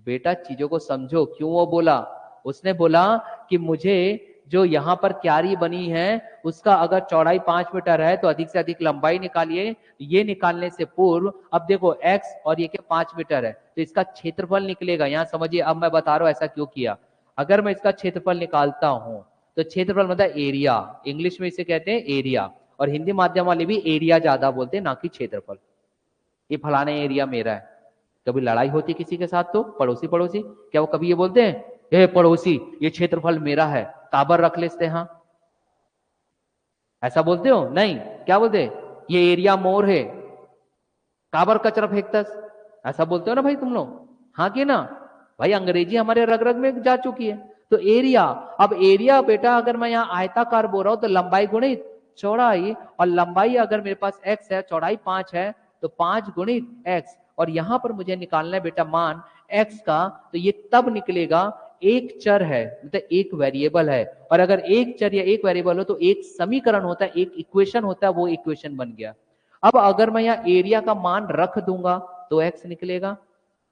बेटा चीजों को समझो, क्यों वो बोला, उसने बोला कि मुझे जो यहाँ पर क्यारी बनी है उसका अगर चौड़ाई 5 मीटर है तो अधिक से अधिक लंबाई निकालिए। ये निकालने से पूर्व अब देखो x और ये क्या 5 मीटर है, तो इसका क्षेत्रफल निकलेगा। यहाँ समझिए, अब मैं बता रहा हूं ऐसा क्यों किया। अगर मैं इसका क्षेत्रफल निकालता हूं तो क्षेत्रफल मतलब एरिया, इंग्लिश में इसे कहते हैं एरिया, और हिंदी माध्यम वाले भी एरिया ज्यादा बोलते हैं ना कि क्षेत्रफल। ये फलाना एरिया मेरा है। कभी लड़ाई होती किसी के साथ तो पड़ोसी पड़ोसी, क्या वो कभी ये बोलते हैं ए पड़ोसी ये क्षेत्रफल मेरा है, काबर रख लेते हैं, ऐसा बोलते हो? नहीं, क्या बोलते, ये एरिया मोर है, काबर कचरा फेंकतस, ऐसा बोलते हो ना भाई तुम लोग, हाँ कि ना भाई, अंग्रेजी हमारे रग रग में जा चुकी है। तो एरिया, अब एरिया बेटा अगर मैं यहाँ आयताकार बोल रहा हूं तो लंबाई गुणित चौड़ाई, और लंबाई अगर मेरे पास x है, चौड़ाई 5 है, तो 5 गुणित x, और यहां पर मुझे निकालना है बेटा मान x का, तो ये तब निकलेगा, एक चर है मतलब एक वेरिएबल है, और अगर एक चर या एक वेरिएबल हो तो एक समीकरण होता है, एक इक्वेशन होता है, वो इक्वेशन बन गया। अब अगर मैं यहाँ एरिया का मान रख दूंगा तो x निकलेगा,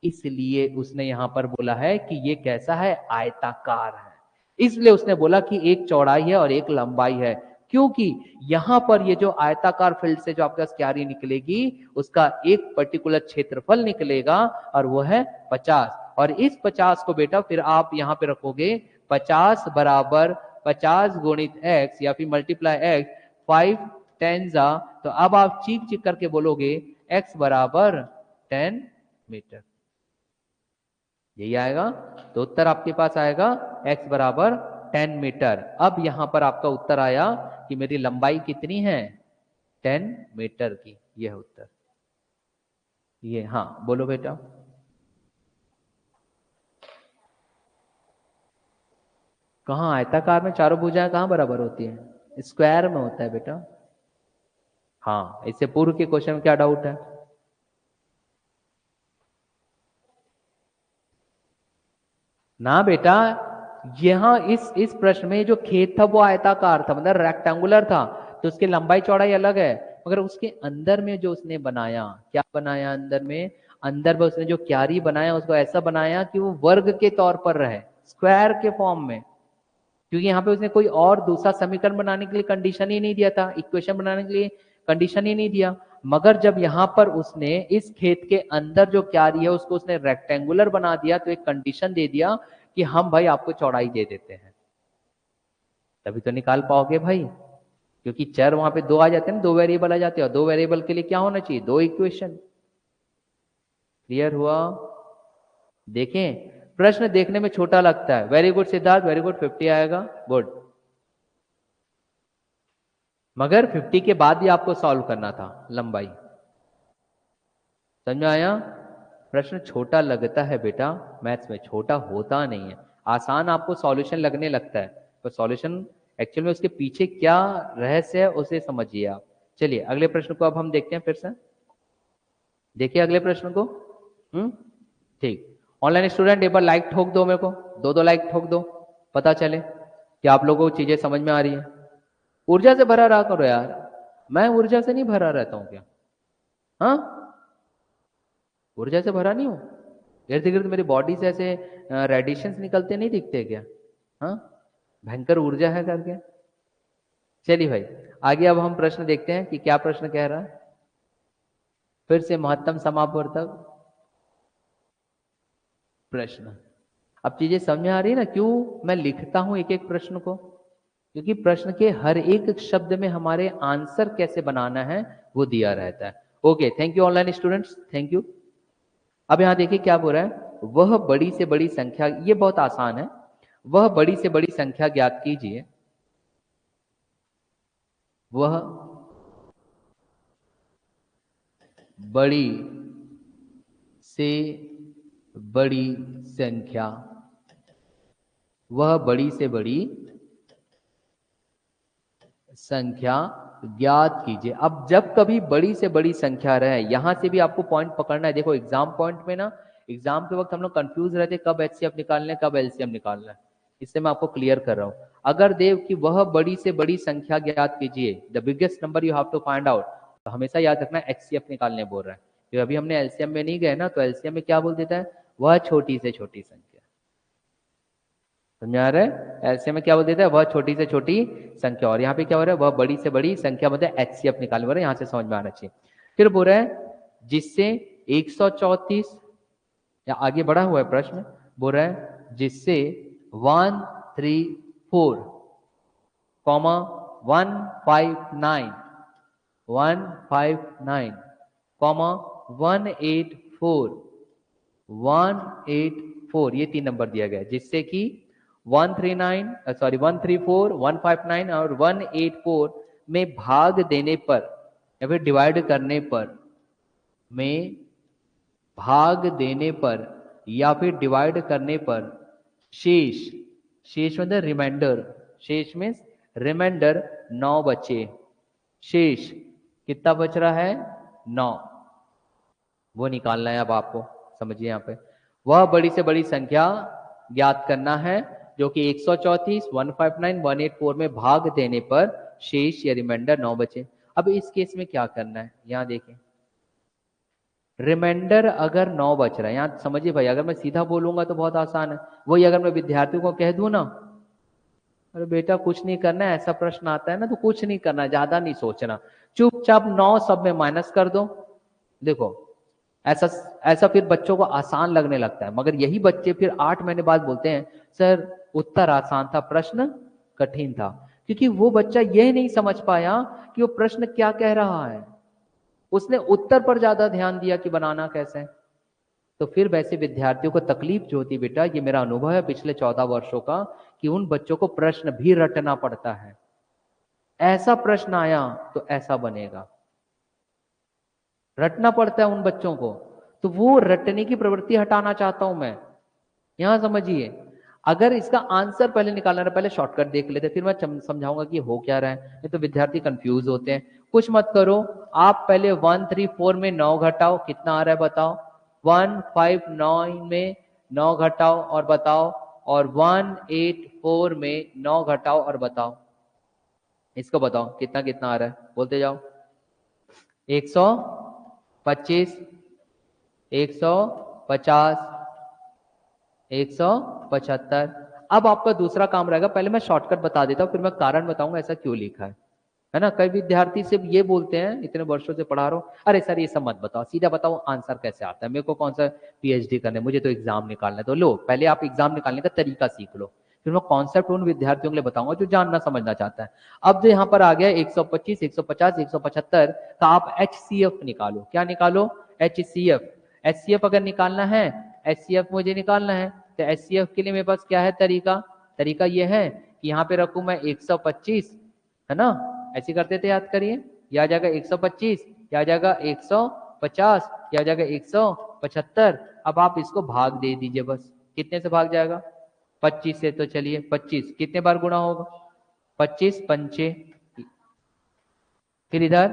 इसलिए उसने यहां पर बोला है कि ये कैसा है, आयताकार है। इसलिए उसने बोला कि एक चौड़ाई है और एक लंबाई है, क्योंकि यहां पर ये जो आयताकार फील्ड से जो आपका क्यारी निकलेगी उसका एक पर्टिकुलर क्षेत्रफल निकलेगा, और वो है 50। और इस 50 को बेटा फिर आप यहां पे रखोगे, 50 बराबर 50 गुणित x या फिर मल्टीप्लाई x, 5 10 जा, तो अब आप चीख चीख करके बोलोगे x बराबर 10 मीटर, यही आएगा। तो उत्तर आपके पास आएगा x बराबर 10 मीटर। अब यहां पर आपका उत्तर आया कि मेरी लंबाई कितनी है, 10 मीटर की, यह है उत्तर। ये हाँ बोलो बेटा, कहाँ आयताकार में चारों भुजाएं कहाँ बराबर होती है, स्क्वायर में होता है बेटा। हाँ, इससे पूर्व के क्वेश्चन में क्या डाउट है? ना बेटा, यहां इस प्रश्न में जो खेत था वो आयताकार था, मतलब रेक्टेंगुलर था, तो उसकी लंबाई चौड़ाई अलग है। मगर उसके अंदर में जो उसने बनाया, क्या बनाया अंदर में उसने जो क्यारी बनाया उसको ऐसा बनाया कि वो वर्ग के तौर पर रहे, स्क्वायर के फॉर्म में, क्योंकि यहाँ पे उसने कोई और दूसरा समीकरण बनाने के लिए कंडीशन ही नहीं दिया था, इक्वेशन बनाने के लिए कंडीशन ही नहीं दिया। मगर जब यहाँ पर उसने इस खेत के अंदर जो क्यारी है उसको उसने रेक्टेंगुलर बना दिया, तो एक कंडीशन दे दिया कि हम भाई आपको चौड़ाई दे देते हैं, तभी तो निकाल पाओगे भाई। क्योंकि चर वहां पे दो आ जाते हैं ना, दो वेरिएबल आ जाते हैं, और दो वेरिएबल के लिए क्या होना चाहिए, दो इक्वेशन। क्लियर हुआ? देखें, प्रश्न देखने में छोटा लगता है, very good Siddharth, very good, 50 आएगा, गुड। मगर 50 के बाद भी आपको सॉल्व करना था लंबाई, समझ में आया? प्रश्न छोटा लगता है बेटा, मैथ्स में छोटा होता नहीं है, आसान आपको सॉल्यूशन लगने लगता है, पर सॉल्यूशन एक्चुअल में उसके पीछे क्या रहस्य है उसे समझिए आप। चलिए अगले प्रश्न को अब हम देखते हैं फिर से, देखिए अगले प्रश्न को। ठीक, ऑनलाइन स्टूडेंट एक बार लाइक ठोक दो मेरे को, दो दो लाइक ठोक दो, पता चले कि आप लोगों को चीजें समझ में आ रही है। ऊर्जा से भरा रहा करो यार, मैं ऊर्जा से नहीं भरा रहता हूं क्या? हाँ, ऊर्जा से भरा नहीं हूं, इर्द गिर्द मेरी बॉडी से ऐसे रेडिएशंस निकलते नहीं दिखते क्या? हाँ, भयंकर ऊर्जा है करके। चलिए भाई आगे अब हम प्रश्न देखते हैं कि क्या प्रश्न कह रहा है। फिर से महत्तम समापवर्तक प्रश्न। अब चीजें समझ में आ रही है ना, क्यों मैं लिखता हूं एक एक प्रश्न को, क्योंकि प्रश्न के हर एक शब्द में हमारे आंसर कैसे बनाना है वो दिया रहता है। Okay, thank you online students, thank you. अब यहां देखिए क्या बोल रहा है, वह बड़ी से बड़ी संख्या, ये बहुत आसान है। वह बड़ी से बड़ी संख्या ज्ञात कीजिए। वह बड़ी से बड़ी संख्या, वह बड़ी से बड़ी संख्या ज्ञात कीजिए। अब जब कभी बड़ी से बड़ी संख्या रहे, यहां से भी आपको पॉइंट पकड़ना है। देखो एग्जाम पॉइंट में ना, एग्जाम के वक्त हम लोग कंफ्यूज रहते कब एचसीएफ निकालना है कब एलसीएम निकालना है। इससे मैं आपको क्लियर कर रहा हूं। अगर देव कि वह बड़ी से बड़ी संख्या ज्ञात कीजिए, the biggest number you have to find out, तो हमेशा याद रखना एचसीएफ निकालने बोल रहा है। तो अभी हमने एलसीएम में नहीं गए ना, तो एलसीएम में क्या बोल देता है, वह छोटी से छोटी संख्या। समझ आ रहा है, ऐसे में क्या बोल देता है, वह छोटी से छोटी संख्या। और यहाँ पे क्या हो रहा है, वह बड़ी से बड़ी संख्या, मतलब एचसीएफ निकालने बोल रहे हैं, यहाँ से समझ में आना चाहिए। फिर बोल रहा है जिससे 134, या आगे बढ़ा हुआ है प्रश्न, बोल रहा है जिससे 134, 159, 159, 184, 184, ये 3 नंबर दिया गया है, जिससे कि 134, 159 और 184 में भाग देने पर या फिर डिवाइड करने पर, में भाग देने पर या फिर डिवाइड करने पर शेष, शेष मतलब रिमाइंडर, शेष में रिमाइंडर 9 बचे। शेष कितना बच रहा है, 9, वो निकालना है। अब आपको समझिए यहाँ पे, वह बड़ी से बड़ी संख्या ज्ञात करना है जो कि 134, 159, 184 में भाग देने पर शेष या रिमाइंडर 9 बचे। अब इस केस में क्या करना है, यहां देखें, रिमाइंडर अगर 9 बच रहा है, यहां समझिए भाई, अगर मैं सीधा बोलूंगा तो बहुत आसान है। वही अगर मैं विद्यार्थियों को कह दूं ना, अरे बेटा कुछ नहीं करना है, ऐसा प्रश्न आता है ना तो कुछ नहीं करना, ज्यादा नहीं सोचना, चुपचाप 9 सब में माइनस कर दो। देखो ऐसा ऐसा फिर बच्चों को आसान लगने लगता है, मगर यही बच्चे फिर 8 महीने बाद बोलते हैं सर उत्तर आसान था, प्रश्न कठिन था। क्योंकि वो बच्चा यह नहीं समझ पाया कि वो प्रश्न क्या कह रहा है, उसने उत्तर पर ज्यादा ध्यान दिया कि बनाना कैसे है। तो फिर वैसे विद्यार्थियों को तकलीफ जो होती, बेटा ये मेरा अनुभव है पिछले 14 वर्षों का, कि उन बच्चों को प्रश्न भी रटना पड़ता है। ऐसा प्रश्न आया तो ऐसा बनेगा, रटना पड़ता है उन बच्चों को। तो वो रटने की प्रवृत्ति हटाना चाहता हूं मैं। यहां समझिए, अगर इसका आंसर पहले निकालना है, पहले शॉर्टकट देख लेते, फिर मैं समझाऊंगा कि हो क्या रहा है, नहीं तो विद्यार्थी कंफ्यूज होते हैं। कुछ मत करो, आप पहले 134 में 9 घटाओ, कितना आ रहा है बताओ। 159 में 9 घटाओ और बताओ, और 184 में 9 घटाओ और बताओ। इसको बताओ कितना कितना आ रहा है, बोलते जाओ। 125, 150, 175। अब आपका दूसरा काम रहेगा, पहले मैं शॉर्टकट बता देता हूं, फिर मैं कारण बताऊंगा ऐसा क्यों लिखा है ना। कई विद्यार्थी सिर्फ ये बोलते हैं, इतने वर्षों से पढ़ा रहा हूं, अरे सर ये सब मत बताओ, सीधा बताओ आंसर कैसे आता है, मेरे को कौन सा पीएचडी करना है, मुझे तो एग्जाम निकालना है। तो लो पहले आप एग्जाम निकालने का तरीका सीख लो, फिर मैं कॉन्सेप्ट उन विद्यार्थियों के लिए बताऊंगा जो जानना समझना चाहता है। अब जो यहाँ पर आ गया 125, 150, 175 का आप एचसीएफ निकालो। क्या निकालो, एचसीएफ। एचसीएफ अगर निकालना है, एचसीएफ मुझे निकालना है, तो एचसीएफ के लिए मेरे पास क्या है तरीका, तरीका ये है कि यहाँ पे रखूं मैं 125, है ना, ऐसे करते थे, याद करिए, या जाएगा 125, या जाएगा 150, या जाएगा 175। अब आप इसको भाग दे दीजिए बस, कितने से भाग जाएगा, 25 से। तो चलिए 25 कितने बार गुणा होगा, 25 पंचे, फिर इधर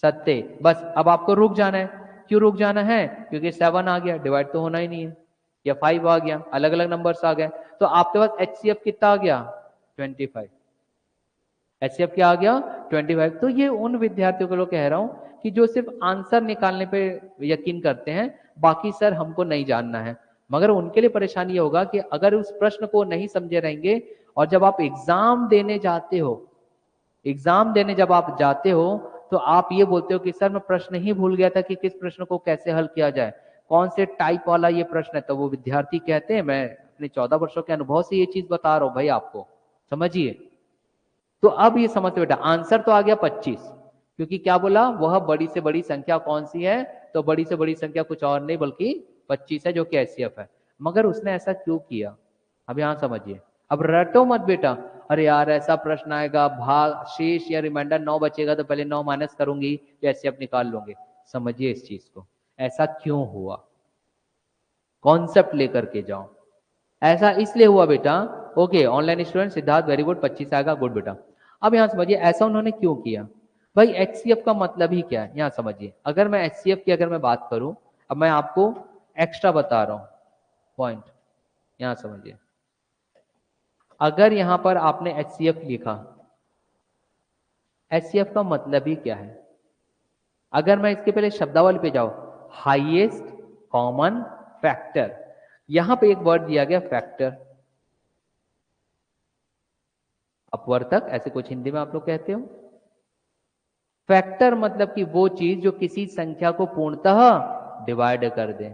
7। बस अब आपको रुक जाना है। क्यों रुक जाना है, क्योंकि 7 आ गया, डिवाइड तो होना ही नहीं है, या 5 आ गया, अलग अलग नंबर्स आ गए, तो आपके पास एचसीएफ कितना आ गया, 25। एचसीएफ क्या आ गया, 25। तो ये उन विद्यार्थियों को कह रहा हूं कि जो सिर्फ आंसर निकालने पे यकीन करते हैं, बाकी सर हमको नहीं जानना है। मगर उनके लिए परेशानी ये होगा कि अगर उस प्रश्न को नहीं समझे रहेंगे और जब आप एग्जाम देने जाते हो एग्जाम देने जब आप जाते हो तो आप ये बोलते हो कि सर मैं प्रश्न ही भूल गया था कि किस प्रश्न को कैसे हल किया जाए, कौन से टाइप वाला ये प्रश्न है। तो वो विद्यार्थी कहते हैं, मैं अपने 14 वर्षों के अनुभव से ये चीज बता रहा हूं भाई आपको, समझिए। तो अब ये समझते बेटा, आंसर तो आ गया 25, क्योंकि क्या बोला, वह बड़ी से बड़ी संख्या कौन सी है, तो बड़ी से बड़ी संख्या कुछ और नहीं बल्कि 25 है, जो कि एचसीएफ है। मगर उसने ऐसा क्यों किया, अब यहां समझिए। अब रटो मत बेटा, अरे यार ऐसा प्रश्न आएगा, भाग शेष या रिमाइंडर 9 बचेगा तो पहले 9 माइनस करूंगी तो एचसीएफ निकाल लूंगे। समझिए इस चीज को, ऐसा क्यों हुआ, कॉन्सेप्ट लेकर के जाओ। ऐसा इसलिए हुआ बेटा, okay online student Siddharth very good, 25 आएगा, गुड बेटा। अब यहां समझिए ऐसा उन्होंने क्यों किया। भाई एचसीएफ का मतलब ही क्या है, यहां समझिए। अगर मैं एचसीएफ की अगर मैं बात करूं, अब मैं आपको एक्स्ट्रा बता रहा हूं पॉइंट, यहां समझिए। अगर यहां पर आपने एचसीएफ लिखा, एचसीएफ का मतलब ही क्या है। अगर मैं इसके पहले शब्दावली पे जाऊं, हाईएस्ट कॉमन फैक्टर, यहां पे एक वर्ड दिया गया फैक्टर, अपवर्तक, ऐसे कुछ हिंदी में आप लोग कहते हो। फैक्टर मतलब कि वो चीज जो किसी संख्या को पूर्णतः डिवाइड कर दे,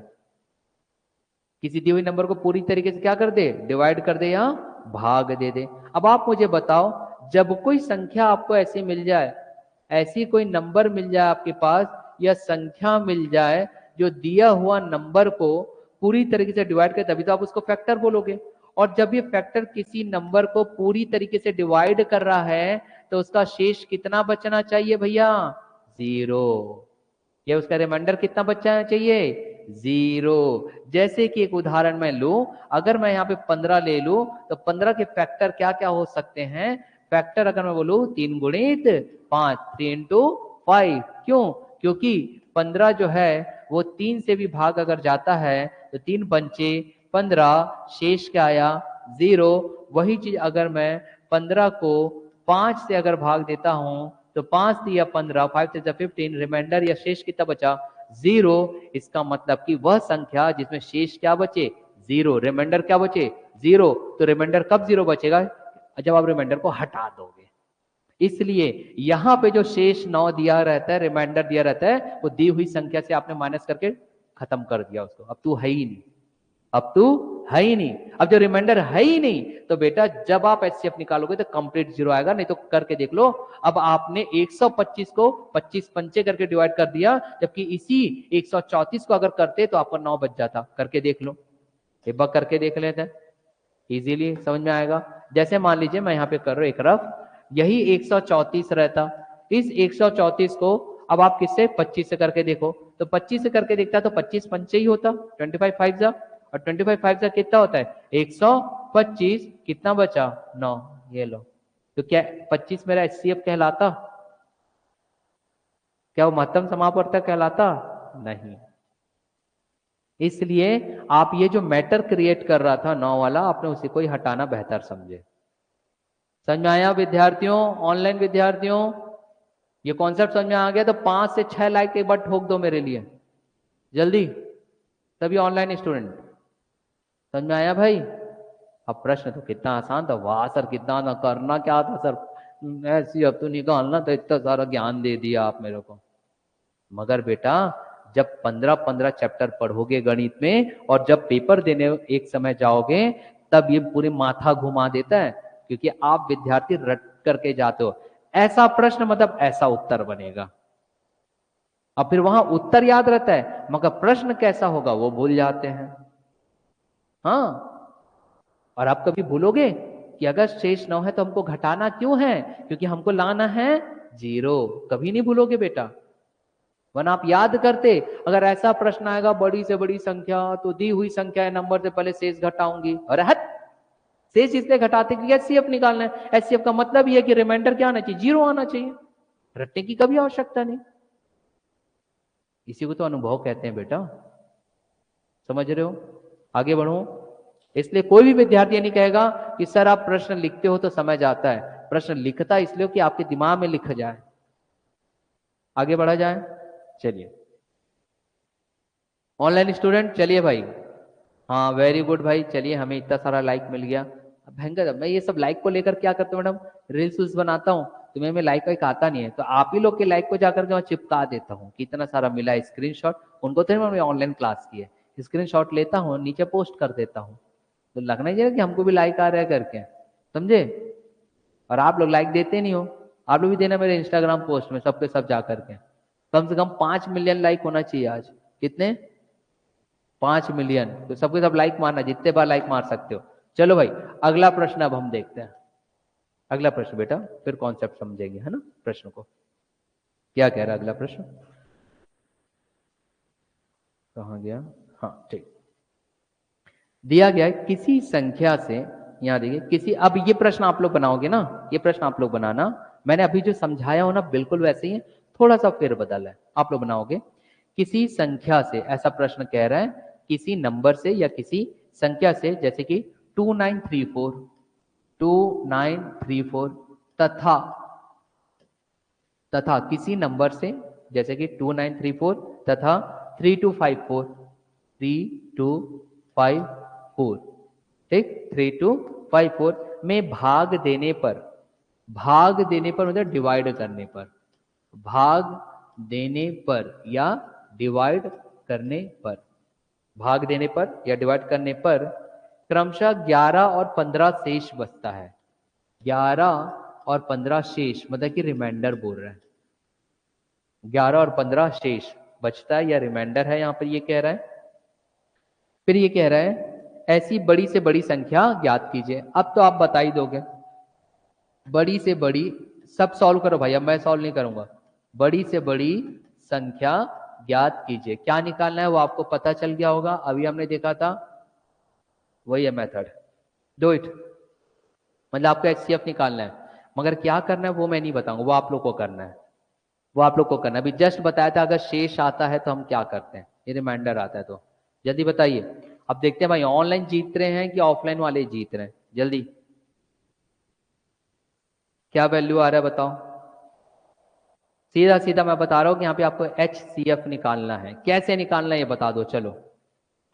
किसी दी हुई नंबर को पूरी तरीके से क्या कर दे, डिवाइड कर दे या भाग दे दे। अब आप मुझे बताओ, जब कोई संख्या आपको ऐसी मिल जाए, ऐसी कोई नंबर मिल जाए आपके पास, या संख्या मिल जाए जो दिया हुआ नंबर को पूरी तरीके से डिवाइड करे, तभी तो आप उसको फैक्टर बोलोगे। और जब ये फैक्टर किसी नंबर को पूरी तरीके से डिवाइड कर रहा है तो उसका शेष कितना बचना चाहिए भैया, 0। ये उसका रिमाइंडर कितना बचना चाहिए, 0। जैसे कि एक उदाहरण मैं लूं, अगर मैं यहाँ पे 15 ले लूं तो 15 के फैक्टर क्या क्या हो सकते हैं। फैक्टर अगर मैं बोलूं 3 गुणित 5, 3 इंटू 5, क्यों, क्योंकि 15 जो है वो 3 से भी भाग अगर जाता है तो 3 पंचे 15, शेष क्या आया, 0। वही चीज अगर मैं 15 को 5 से अगर भाग देता हूं तो 5 दिया 15, 5 से 15, रिमाइंडर या शेष कितना बचा, 0। इसका मतलब कि वह संख्या जिसमें शेष क्या बचे, 0, रिमाइंडर क्या बचे, 0। तो रिमाइंडर कब 0 बचेगा, जब आप रिमाइंडर को हटा दोगे। इसलिए यहां पे जो शेष 9 दिया रहता है, रिमाइंडर दिया रहता है, वो दी हुई संख्या से आपने माइनस करके खत्म कर दिया उसको, अब तू है ही नहीं, अब तू है ही नहीं। अब जो रिमाइंडर है ही नहीं तो बेटा जब आप एचसीएफ निकालोगे तो कंप्लीट 0 आएगा, नहीं तो करके देख लो। अब आपने 125 को 25 पंचे करके डिवाइड कर दिया, जबकि इसी 134 को अगर करते तो आपका 9 बच जाता, करके देख लो, एक बार करके देख लेते हैं, इजीली समझ में आएगा। जैसे मान लीजिए मैं यहाँ पे कर रहा हूं एक रफ, यही 134 रहता, इस 134 को अब आप किससे, 25 से करके देखो, तो 25 से करके देखता तो 25 पंचे ही होता, 25 5 जा, और 25 5 जा कितना होता है 125, कितना बचा 9, ये लो। तो क्या 25 मेरा एचसीएफ कहलाता, क्या वो महत्तम समापवर्तक कहलाता, नहीं। इसलिए आप ये जो मैटर क्रिएट कर रहा था 9 वाला, आपने उसी को ही हटाना बेहतर समझे। समझ में आया विद्यार्थियों, ऑनलाइन विद्यार्थियों, ये कॉन्सेप्ट समझ में आ गया तो 5 से 6 लाइक एक बार ठोक दो मेरे लिए जल्दी, तभी ऑनलाइन स्टूडेंट। समझ में आया भाई। अब प्रश्न तो कितना आसान था, वाह सर कितना ना करना क्या था सर, ऐसी अब तो निकालना तो, इतना सारा ज्ञान दे दिया आप मेरे को। मगर बेटा जब 15-15 चैप्टर पढ़ोगे गणित में और जब पेपर देने एक समय जाओगे, तब ये पूरे माथा घुमा देता है, क्योंकि आप विद्यार्थी रट करके जाते हो, ऐसा प्रश्न मतलब ऐसा उत्तर बनेगा। अब फिर वहां उत्तर याद रहता है मगर प्रश्न कैसा होगा वो भूल जाते हैं। हाँ, और आप कभी भूलोगे कि अगर शेष 9 है तो हमको घटाना क्यों है, क्योंकि हमको लाना है 0, कभी नहीं भूलोगे बेटा। वरना आप याद करते, अगर ऐसा प्रश्न आएगा बड़ी से बड़ी संख्या, तो दी हुई संख्या नंबर से पहले शेष घटाऊंगी, अरे हट, शेष इसलिए घटाते कि एचसीएफ निकालना है। एचसीएफ का मतलब ये है कि रिमाइंडर क्या आना चाहिए, 0 आना चाहिए, रटने की कभी आवश्यकता नहीं। इसी को तो अनुभव कहते हैं बेटा, समझ रहे हो। आगे बढ़ो। इसलिए कोई भी विद्यार्थी नहीं कहेगा कि सर आप प्रश्न लिखते हो तो समझ आता है, प्रश्न लिखता इसलिए कि आपके दिमाग में लिख जाए। आगे बढ़ा जाए, चलिए ऑनलाइन स्टूडेंट, चलिए भाई, हाँ वेरी गुड भाई, चलिए हमें इतना सारा लाइक मिल गया। अब भयंकर, मैं ये सब लाइक को लेकर क्या करता हूँ मैडम, रील्स बनाता हूँ, तुम्हें में लाइक वाइक आता नहीं है, तो आप ही लोग के लाइक को जाकर के मैं चिपका देता हूँ कि इतना सारा मिला स्क्रीनशॉट। उनको तो मैंने ऑनलाइन क्लास की है, स्क्रीनशॉट लेता हूँ नीचे पोस्ट कर देता हूँ, तो लगना ही चाहिए कि हमको भी लाइक आ रहा है करके, समझे। और आप लोग लाइक देते नहीं हो, आप लोग भी देना मेरे इंस्टाग्राम पोस्ट में सबके सब जा करके। कम से कम 5 मिलियन लाइक होना चाहिए आज। कितने? 5 मिलियन। तो सबके सब लाइक मारना, जितने बार लाइक मार सकते हो। चलो भाई, अगला प्रश्न अब हम देखते हैं। अगला प्रश्न बेटा, फिर कॉन्सेप्ट समझेंगे, है ना। प्रश्न को क्या कह रहा है अगला प्रश्न, कहाँ गया। हाँ ठीक, दिया गया है किसी संख्या से, यहाँ देखिए किसी, अब ये प्रश्न आप लोग बनाओगे ना, ये प्रश्न आप लोग बनाना, मैंने अभी जो समझाया हो ना बिल्कुल वैसे ही है, थोड़ा सा फेरबदल है, आप लोग बनाओगे। किसी संख्या से, ऐसा प्रश्न कह रहा है किसी नंबर से या किसी संख्या से, जैसे कि 2934 तथा किसी नंबर से, जैसे कि 2934 तथा 3254 ठीक, 3254 में भाग देने पर मतलब डिवाइड करने पर, भाग देने पर या डिवाइड करने पर, भाग देने पर या डिवाइड करने पर क्रमशः 11 और 15 शेष बचता है। 11 और 15 शेष मतलब कि रिमाइंडर बोल रहे हैं, 11 और 15 शेष बचता है या रिमाइंडर है, यहां पर ये कह रहा है। फिर ये कह रहा है ऐसी बड़ी से बड़ी संख्या ज्ञात कीजिए। अब तो आप बता ही दोगे, बड़ी से बड़ी, सब सॉल्व करो भाई, अब मैं सॉल्व नहीं करूंगा। बड़ी से बड़ी संख्या ज्ञात कीजिए, क्या निकालना है वो आपको पता चल गया होगा, अभी हमने देखा था, वही है मेथड, डू इट। मतलब आपको एचसीएफ निकालना है, मगर क्या करना है वो मैं नहीं बताऊंगा, वो आप लोग को करना है, वो आप लोग को करना है। अभी जस्ट बताया था अगर शेष आता है तो हम क्या करते हैं, ये रिमाइंडर आता है तो जल्दी बताइए। अब देखते हैं भाई ऑनलाइन जीत रहे हैं कि ऑफलाइन वाले जीत रहे हैं, जल्दी क्या वैल्यू आ रहा है बताओ। सीधा सीधा मैं बता रहा हूं कि यहाँ पे आपको एचसीएफ निकालना है, कैसे निकालना है ये बता दो। चलो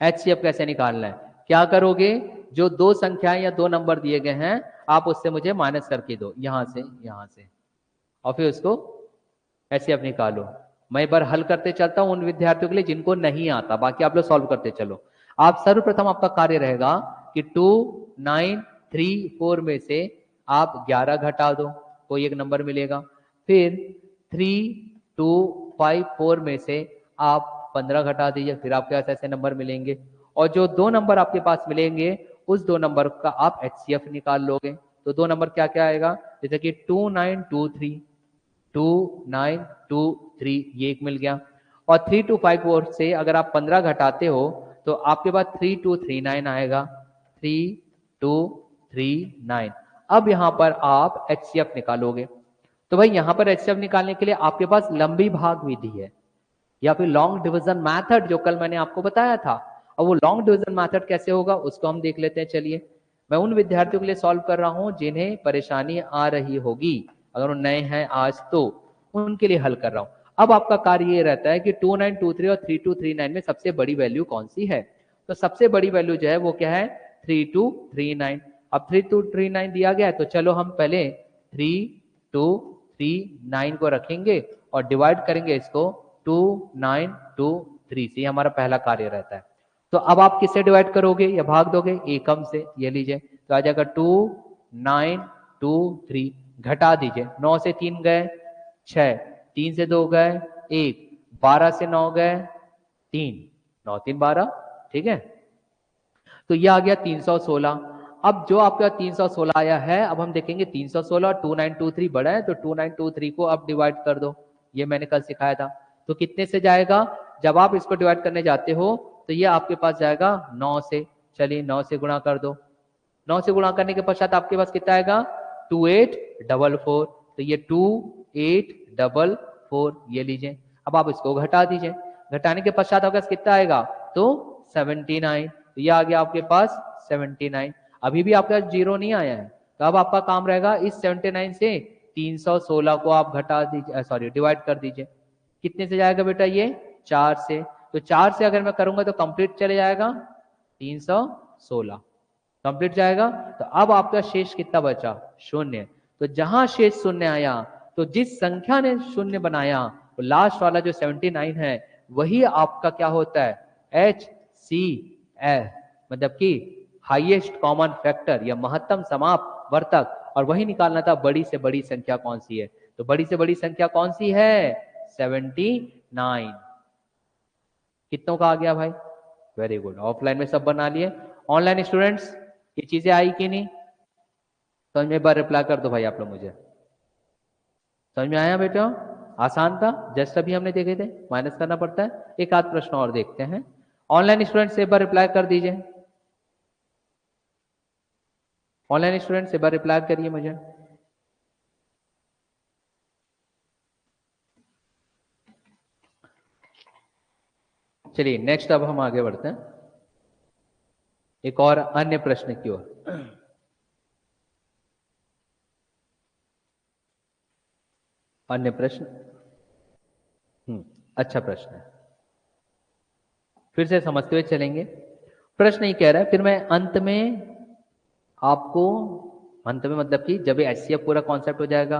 एचसीएफ कैसे निकालना है, क्या करोगे, जो दो संख्याएं या दो नंबर दिए गए हैं आप उससे मुझे माइनस करके दो, यहां से और फिर उसको एचसीएफ निकालो। मैं एक बार हल करते चलता हूं उन विद्यार्थियों के लिए जिनको नहीं आता, बाकी आप लोग सॉल्व करते चलो। आप सर्वप्रथम आपका कार्य रहेगा कि 2934 में से आप 11 घटा दो, कोई एक नंबर मिलेगा। फिर 3254 में से आप 15 घटा दीजिए, फिर आपके पास ऐसे नंबर मिलेंगे, और जो दो नंबर आपके पास मिलेंगे उस दो नंबर का आप एचसीएफ निकाल लोगे। तो दो नंबर क्या क्या आएगा, जैसे कि 2923 ये एक मिल गया, और 3254 से अगर आप 15 घटाते हो तो आपके पास 3239 आएगा, 3239। अब यहां पर आप एचसीएफ निकालोगे। तो भाई यहां पर एचसीएफ निकालने के लिए आपके पास लंबी भाग विधि है या फिर लॉन्ग डिवीजन मैथड जो कल मैंने आपको बताया था। और वो लॉन्ग डिवीजन मैथड कैसे होगा उसको हम देख लेते हैं। चलिए मैं उन विद्यार्थियों के लिए सॉल्व कर रहा हूं जिन्हें परेशानी आ रही होगी, अगर वो नए हैं आज तो उनके लिए हल कर रहा हूं। अब आपका कार्य ये रहता है कि 2923 और 3239 में सबसे बड़ी वैल्यू कौन सी है, तो सबसे बड़ी वैल्यू जो है वो क्या है, 3239। अब 3239 दिया गया है तो चलो हम पहले 3239 को रखेंगे और डिवाइड करेंगे इसको 2923 से, हमारा पहला कार्य रहता है। तो अब आप किससे डिवाइड करोगे या भाग दोगे, एकम से, ये लीजिए तो आ जाएगा 2923, घटा दीजिए, 9 से 3 गए 6, 3 से 2 गए 1, 12 से 9 गए 3, 9 3 12, ठीक है। तो ये आ गया 316। अब जो आपका 316 आया है, अब हम देखेंगे 316 और 2923 बड़ा है तो 2923 को अब डिवाइड कर दो, ये मैंने कल सिखाया था। तो कितने से जाएगा, जब आप इसको डिवाइड करने जाते हो तो ये आपके पास जाएगा 9 से। चलिए 9 से गुणा कर दो, 9 से गुणा करने के पश्चात आपके पास कितना आएगा 2844, तो ये 2844 ये लीजिए। अब आप इसको घटा दीजिए, घटाने के पश्चात आपके पास कितना आएगा तो 79, तो ये आ गया आपके पास 79। अभी भी आपके पास जीरो नहीं आया है, तो अब आपका काम रहेगा इस 79 से 316 को आप घटा दीजिए, सॉरी डिवाइड कर दीजिए। कितने से जाएगा बेटा ये 4 से, तो 4 से अगर मैं करूंगा तो कंप्लीट चले जाएगा 316 कंप्लीट जाएगा। तो अब आपका शेष कितना बचा, शून्य। तो जहां शेष शून्य आया तो जिस संख्या ने शून्य बनाया तो लास्ट वाला जो 79 है वही आपका क्या होता है HCF, मतलब कि हाईएस्ट कॉमन फैक्टर या महत्तम समाप वर्तक, और वही निकालना था बड़ी से बड़ी संख्या कौन सी है। तो बड़ी से बड़ी संख्या कौन सी है 79। कितनों का आ गया भाई, वेरी गुड। ऑफलाइन में सब बना लिए, ऑनलाइन स्टूडेंट्स ये चीजें आई कि नहीं, समझ में एक बार रिप्लाई कर दो भाई आप लोग मुझे। समझ में आया बेटा, आसान था, जस्ट अभी हमने देखे थे, माइनस करना पड़ता है। एक आध प्रश्न और देखते हैं, ऑनलाइन स्टूडेंट्स से एक बार रिप्लाई कर दीजिए, ऑनलाइन स्टूडेंट्स एक बार रिप्लाई करिए मुझे। चलिए नेक्स्ट अब हम आगे बढ़ते हैं एक और अन्य प्रश्न की ओर। अन्य प्रश्न, अच्छा प्रश्न है, फिर से समझते हुए चलेंगे। प्रश्न ये कह रहा है, फिर मैं अंत में आपको, अंत में मतलब कि जब HCF पूरा कॉन्सेप्ट हो जाएगा,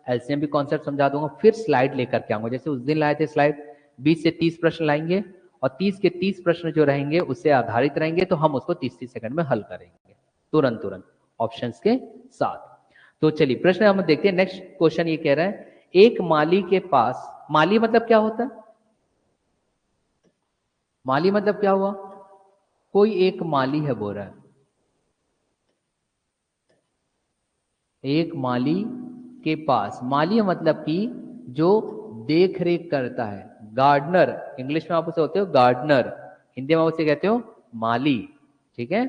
LCM भी कॉन्सेप्ट समझा दूंगा, फिर स्लाइड लेकर के आऊंगा। जैसे उस दिन लाए थे स्लाइड, 20 से 30 प्रश्न लाएंगे और 30 के 30 प्रश्न जो रहेंगे उससे आधारित रहेंगे, तो हम उसको 30-30 सेकंड में हल करेंगे तुरंत तुरंत ऑप्शंस के साथ। तो चलिए प्रश्न हम देखते हैं। नेक्स्ट क्वेश्चन ये कह रहा है, एक माली के पास, माली मतलब क्या होता है, माली मतलब क्या हुआ, कोई एक माली है बोल रहा है, एक माली के पास, माली मतलब कि जो देख रेख करता है, गार्डनर, इंग्लिश में आप उसे होते हो गार्डनर, हिंदी में उसे कहते हो माली, ठीक है।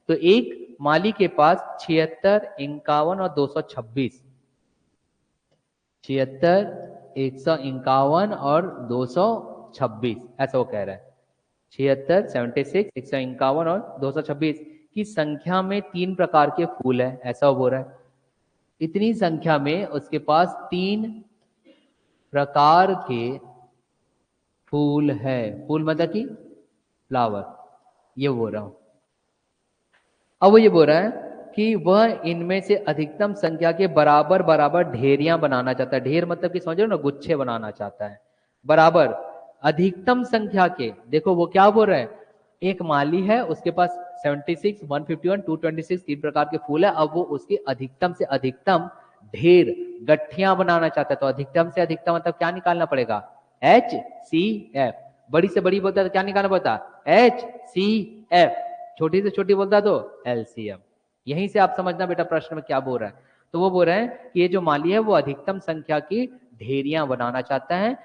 तो एक माली के पास 76, 51 और 226, 76, 151 और 226, ऐसा वो कह रहा है। 76, 76, 151 और 226 की संख्या में 3 प्रकार के फूल है, ऐसा वो बोल रहा है। इतनी संख्या में उसके पास 3 प्रकार के फूल है, फूल मतलब कि फ्लावर, ये बोल रहा हूं। अब वो ये बोल रहा है कि वह इनमें से अधिकतम संख्या के बराबर बराबर ढेरियां बनाना चाहता है, ढेर मतलब कि समझ रहे हो ना, गुच्छे बनाना चाहता है, बराबर अधिकतम संख्या के। देखो वो क्या बोल रहा है, एक माली है उसके पास 76, 151, 226 3 प्रकार के फूल है, अब वो उसके अधिकतम से अधिकतम ढेर गठियां बनाना चाहता है। तो अधिकतम से अधिकतम मतलब क्या निकालना पड़ेगा, HCF। बड़ी से बड़ी बोलता है तो क्या निकालना पड़ता है, HCF। छोटी से छोटी बोलता तो LCM। यहीं से आप समझना बेटा प्रश्न में क्या बोल रहा है। तो वो बोल रहे हैं कि ये जो माली है वो अधिकतम संख्या की ढेरियां बनाना चाहता है,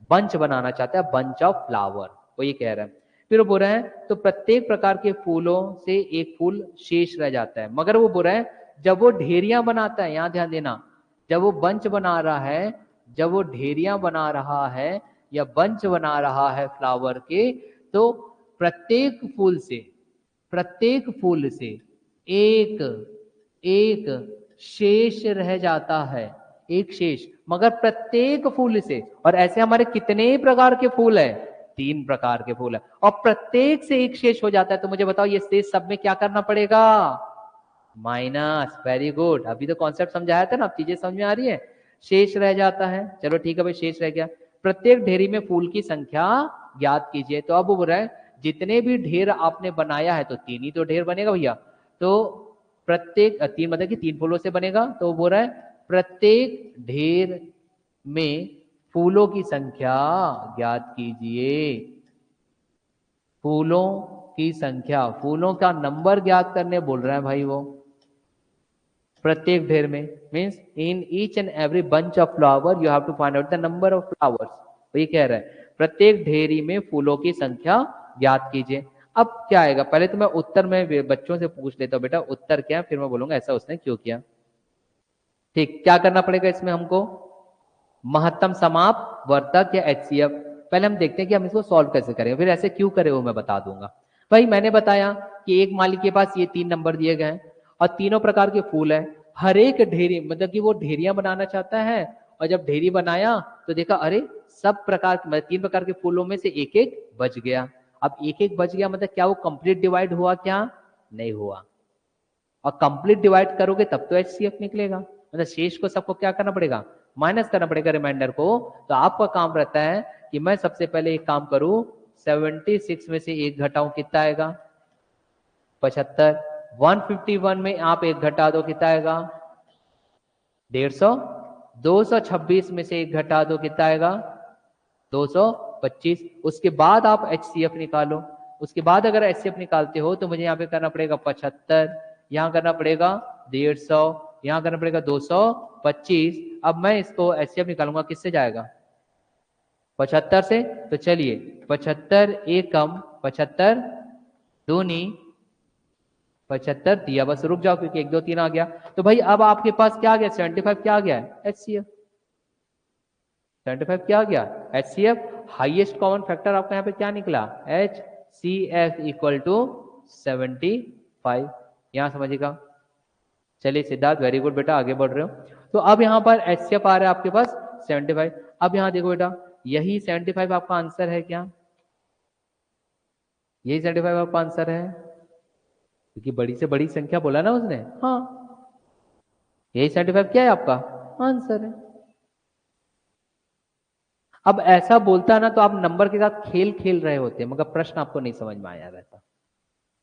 बंच बनाना चाहता है, बंच ऑफ फ्लावर, वो ये कह रहा है। फिर वो बोल रहा है तो प्रत्येक प्रकार के फूलों से एक फूल शेष रह जाता है, मगर वो बोल रहा है जब वो ढेरियां बनाता है, यहां ध्यान देना, जब वो बंच बना रहा है, जब वो ढेरियां बना रहा है या बंच बना रहा है फ्लावर के, तो प्रत्येक फूल से, प्रत्येक फूल से एक एक शेष रह जाता है, एक शेष, मगर प्रत्येक फूल से, और ऐसे हमारे कितने प्रकार के फूल है, 3 प्रकार के फूल है, और प्रत्येक से एक शेष हो जाता है। तो मुझे बताओ ये शेष सब में क्या करना पड़ेगा, माइनस। वेरी गुड, अभी तो कॉन्सेप्ट समझाया था ना, अब चीजें समझ में आ रही है। शेष रह जाता है, चलो ठीक है भाई, शेष रह गया। प्रत्येक ढेरी में फूल की संख्या ज्ञात कीजिए। तो अब वो बोल रहा है जितने भी ढेर आपने बनाया है, तो 3 ही तो ढेर बनेगा भैया, तो प्रत्येक 3 मतलब कि 3 फूलों से बनेगा। तो वो बोल रहा है प्रत्येक ढेर में फूलों की संख्या ज्ञात कीजिए, फूलों की संख्या, फूलों का नंबर ज्ञात करने बोल रहा है भाई वो। प्रत्येक ढेर में means in each and every bunch of flower you have to find out the number of flowers. तो ये कह रहा है प्रत्येक ढेरी में फूलों की संख्या ज्ञात कीजिए। अब क्या आएगा, पहले तो मैं उत्तर में बच्चों से पूछ लेता हूँ बेटा उत्तर क्या है, फिर मैं बोलूंगा ऐसा उसने क्यों किया। ठीक, क्या करना पड़ेगा इसमें हमको, महत्तम समाप वर्तक या HCF। पहले हम देखते हैं कि हम इसको सॉल्व कैसे करें, फिर ऐसे क्यों करें वो मैं बता दूंगा। भाई मैंने बताया कि एक माली के पास ये 3 नंबर दिए गए हैं और तीनों प्रकार के फूल है, हर एक ढेरी मतलब कि वो ढेरियां बनाना चाहता है, और जब ढेरी बनाया तो देखा अरे सब प्रकार मतलब 3 प्रकार के फूलों में से एक एक बच गया। अब एक एक बच गया मतलब क्या वो कंप्लीट डिवाइड हुआ, क्या नहीं हुआ, और कंप्लीट डिवाइड करोगे तब तो HCF निकलेगा। मतलब शेष को सबको क्या करना पड़ेगा, माइनस करना पड़ेगा रिमाइंडर को। तो आपका काम रहता है कि मैं सबसे पहले एक काम करूं, 76 में से एक घटाऊं, कितना आएगा 75। 151 में आप एक घटा दो, कितना आएगा 150। 226 में से एक घटा दो, कितना आएगा 225। उसके बाद आप HCF निकालो। उसके बाद अगर HCF निकालते हो तो मुझे यहाँ पे करना पड़ेगा 75, यहाँ करना पड़ेगा 150, यहाँ करना पड़ेगा 225। अब मैं इसको HCF निकालूंगा, किससे जाएगा 75 से। तो चलिए 75 एकम 75 दूनी 75 दिया, बस रुक जाओ क्योंकि 1 2 3 आ गया। तो भाई अब आपके पास क्या आ गया, 75 क्या आ गया है HCF। 75 क्या आ गया HCF। हाईएस्ट कॉमन फैक्टर आपका यहाँ पे क्या निकला, HCF इक्वल टू 75। यहां समझिएगा। चलिए सिद्धार्थ वेरी गुड बेटा, आगे बढ़ रहे हो। तो अब यहाँ पर HCF आ रहा है आपके पास 75। अब यहाँ देखो बेटा, यही 75 आपका आंसर है क्या, यही 75 आपका आंसर है, क्योंकि बड़ी से बड़ी संख्या बोला ना उसने। हाँ, यही 75 क्या है आपका आंसर है। अब ऐसा बोलता है ना तो आप नंबर के साथ खेल खेल रहे होते, मगर प्रश्न आपको नहीं समझ में आया रहता।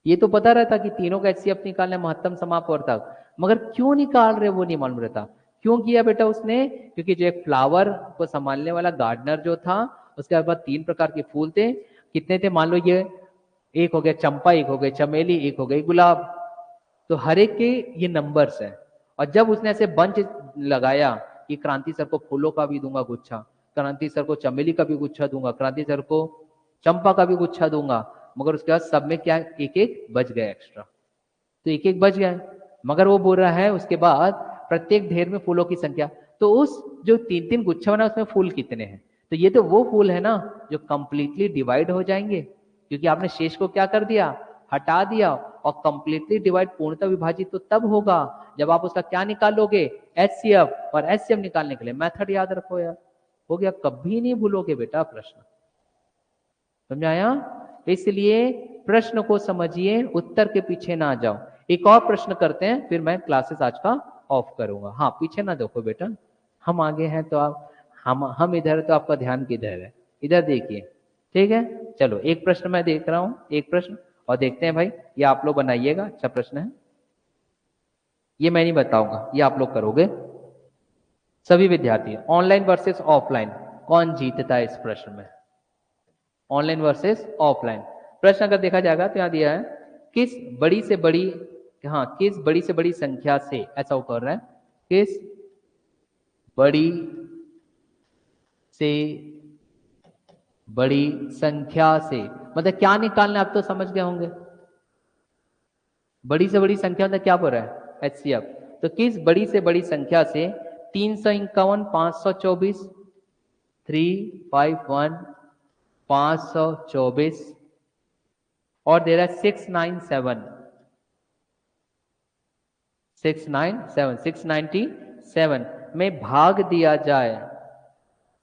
ये तो पता रहता कि तीनों का HCF निकालना है, महत्तम समाप्त वर्तक, मगर क्यों निकाल रहे वो नहीं मालूम रहता। क्यों किया बेटा उसने, क्योंकि जो एक फ्लावर को संभालने वाला गार्डनर जो था, उसके बाद 3 प्रकार के फूल थे। कितने थे, मान लो ये एक हो गया चंपा, एक हो गई चमेली, एक हो गई गुलाब। तो हर एक के ये नंबर्स है। और जब उसने ऐसे बंच लगाया कि क्रांति सर को फूलों का भी दूंगा गुच्छा, क्रांति सर को चमेली का भी गुच्छा दूंगा, क्रांति सर को चंपा का भी गुच्छा दूंगा, मगर उसके बाद सब में क्या एक एक बच गया एक्स्ट्रा। तो एक एक बच गया, मगर वो बोल रहा है उसके बाद प्रत्येक ढेर में फूलों की संख्या। तो उस जो 3 3 गुच्छा बना उसमें फूल कितने हैं, तो ये तो वो फूल है ना जो कंप्लीटली डिवाइड हो जाएंगे, क्योंकि आपने शेष को क्या कर दिया, हटा दिया। और कंप्लीटली डिवाइड पूर्णतः विभाजित तो तब होगा जब आप उसका क्या निकालोगे, HCF। और HCF निकालने के लिए मेथड याद रखो यार, हो गया, कभी नहीं भूलोगे बेटा प्रश्न, समझाया। इसलिए प्रश्न को समझिए, उत्तर के पीछे ना जाओ। एक और प्रश्न करते हैं, फिर मैं क्लासेस आज का ऑफ करूंगा। हाँ पीछे ना देखो बेटा, हम आगे हैं तो आप, हम इधर तो आपका ध्यान किधर है, इधर देखिए, ठीक है। चलो एक प्रश्न मैं देख रहा हूं, एक प्रश्न और देखते हैं भाई, ये आप लोग बनाइएगा, अच्छा प्रश्न है, ये मैं नहीं बताऊंगा, ये आप लोग करोगे सभी विद्यार्थी। ऑनलाइन वर्सेस ऑफलाइन कौन जीतता है इस प्रश्न में, ऑनलाइन वर्सेस ऑफलाइन। प्रश्न अगर देखा जाएगा तो यहां दिया है, किस बड़ी से बड़ी, हाँ किस बड़ी से बड़ी संख्या से, ऐसा वो कर रहा है, किस बड़ी से बड़ी संख्या से, मतलब क्या निकालना आप तो समझ गए होंगे। बड़ी से बड़ी संख्या मतलब क्या बोल रहा है HCF। तो किस बड़ी से बड़ी संख्या से 351, 524, 351, 524 और दे रहा है 697, 697 में भाग दिया जाए,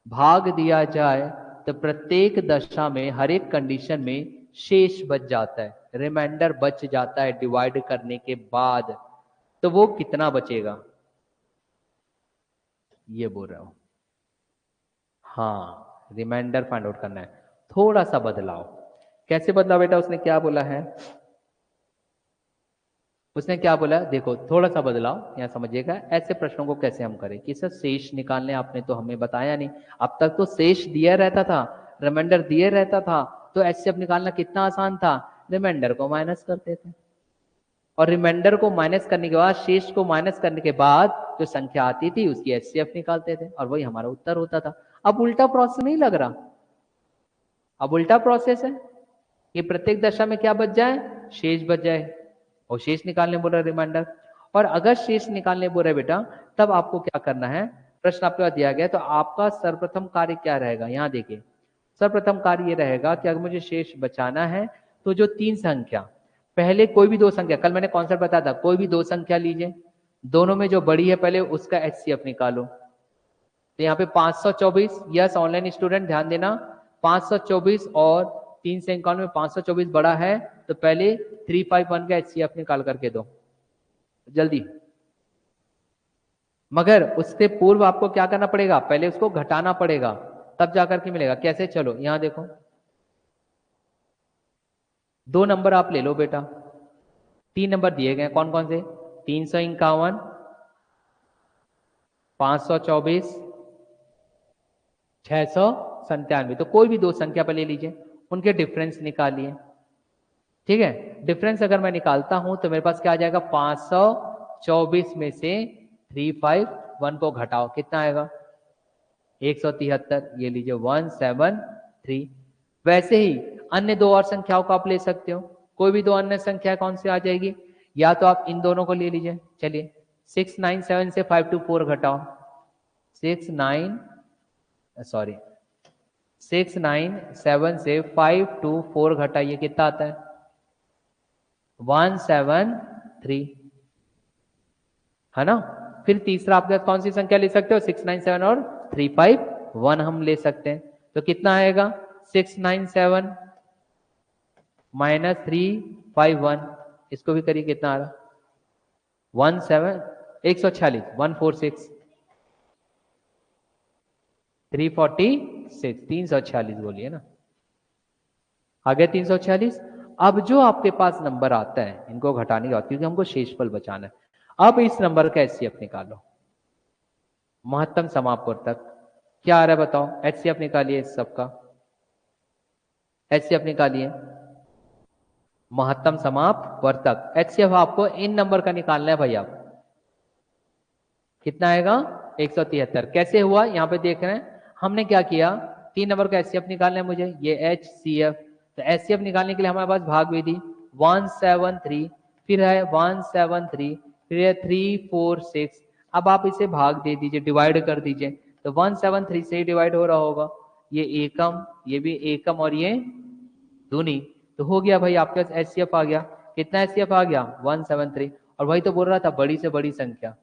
भाग दिया जाए तो प्रत्येक दशा में हर एक कंडीशन में शेष बच जाता है, रिमाइंडर बच जाता है डिवाइड करने के बाद। तो वो कितना बचेगा, ये बोल रहा हूं। हाँ रिमाइंडर फाइंड आउट करना है, थोड़ा सा बदलाव। कैसे बदलाव बेटा, उसने क्या बोला है, उसने क्या बोला, देखो थोड़ा सा बदलाव यहाँ समझिएगा। ऐसे प्रश्नों को कैसे हम करें कि सर शेष निकालने आपने तो हमें बताया नहीं, अब तक तो शेष दिया रहता था, रिमाइंडर दिए रहता था, तो HCF निकालना कितना आसान था, रिमाइंडर को माइनस करते थे और रिमाइंडर को माइनस करने के बाद, शेष को माइनस करने के बाद जो संख्या आती थी उसकी HCF निकालते थे और वही हमारा उत्तर होता था। अब उल्टा प्रोसेस नहीं लग रहा, अब उल्टा प्रोसेस है कि प्रत्येक दशा में क्या बच जाए, शेष बच जाए, और शेष निकालने बोल रहा है रिमाइंडर। और अगर शेष निकालने बोल रहे बेटा, तब आपको क्या करना है, प्रश्न आपके पास दिया गया, तो आपका सर्वप्रथम कार्य क्या रहेगा, यहां देखिए सर्वप्रथम कार्य ये रहेगा कि अगर मुझे शेष बचाना है तो जो 3 संख्या, पहले कोई भी 2 संख्या, कल मैंने कॉन्सेप्ट बताया था, कोई भी 2 संख्या लीजिए, दोनों में जो बड़ी है पहले उसका HCF निकालो। तो यहाँ पे 524, यस ऑनलाइन स्टूडेंट ध्यान देना, 524 और 351 में 524 बड़ा है, तो पहले 351 का HCF निकाल करके दो जल्दी। मगर उससे पूर्व आपको क्या करना पड़ेगा, पहले उसको घटाना पड़ेगा, तब जाकर के मिलेगा। कैसे, चलो यहां देखो, दो नंबर आप ले लो बेटा, तीन नंबर दिए गए, कौन कौन से, 351, 524, 697। तो कोई भी दो संख्या पर ले लीजिए, उनके डिफरेंस निकालिए। ठीक है, डिफरेंस अगर मैं निकालता हूं तो मेरे पास क्या आ जाएगा, 524 में से 351 को घटाओ, कितना आएगा, 173। ये लीजिए 173। वैसे ही अन्य दो और संख्याओं को आप ले सकते हो, कोई भी दो अन्य संख्या कौन सी आ जाएगी, या तो आप इन दोनों को ले लीजिए। चलिए 697 से 524 घटाओ, 697 से 524 घटाइए, कितना आता है, 173, है ना। फिर तीसरा आपके कौन सी संख्या ले सकते हो, 697 और 351 हम ले सकते हैं। तो कितना आएगा, 697 माइनस 351, इसको भी करिए, कितना आ रहा, 146, 146, 346, 346 बोलिए ना, आगे 346। अब जो आपके पास नंबर आता है, इनको घटाने का, क्योंकि हमको शेषफल बचाना है। अब इस नंबर का एचसीएफ निकालो, महत्तम समापवर्तक क्या आ रहा है बताओ, एचसीएफ निकालिए इस सबका, एचसीएफ निकालिए, महत्तम समापवर्तक। एचसीएफ आपको इन नंबर का निकालना है भाई, आप कितना आएगा, 173। कैसे हुआ, यहाँ पे देख रहे हैं, हमने क्या किया, तीन नंबर का एचसीएफ निकालना है मुझे, ये एचसीएफ। तो एचसीएफ निकालने के लिए हमारे पास भाग विधि 173, फिर है 173, फिर है 346। अब आप इसे भाग दे दीजिए, डिवाइड कर दीजिए, तो 173 से ही डिवाइड हो रहा होगा, ये एकम, ये भी एकम, और ये दूनी। तो हो गया भाई, आपके पास एचसीएफ आ गया, कितना एचसीएफ आ गया, 173। और वही तो बोल रहा था, बड़ी से बड़ी संख्या,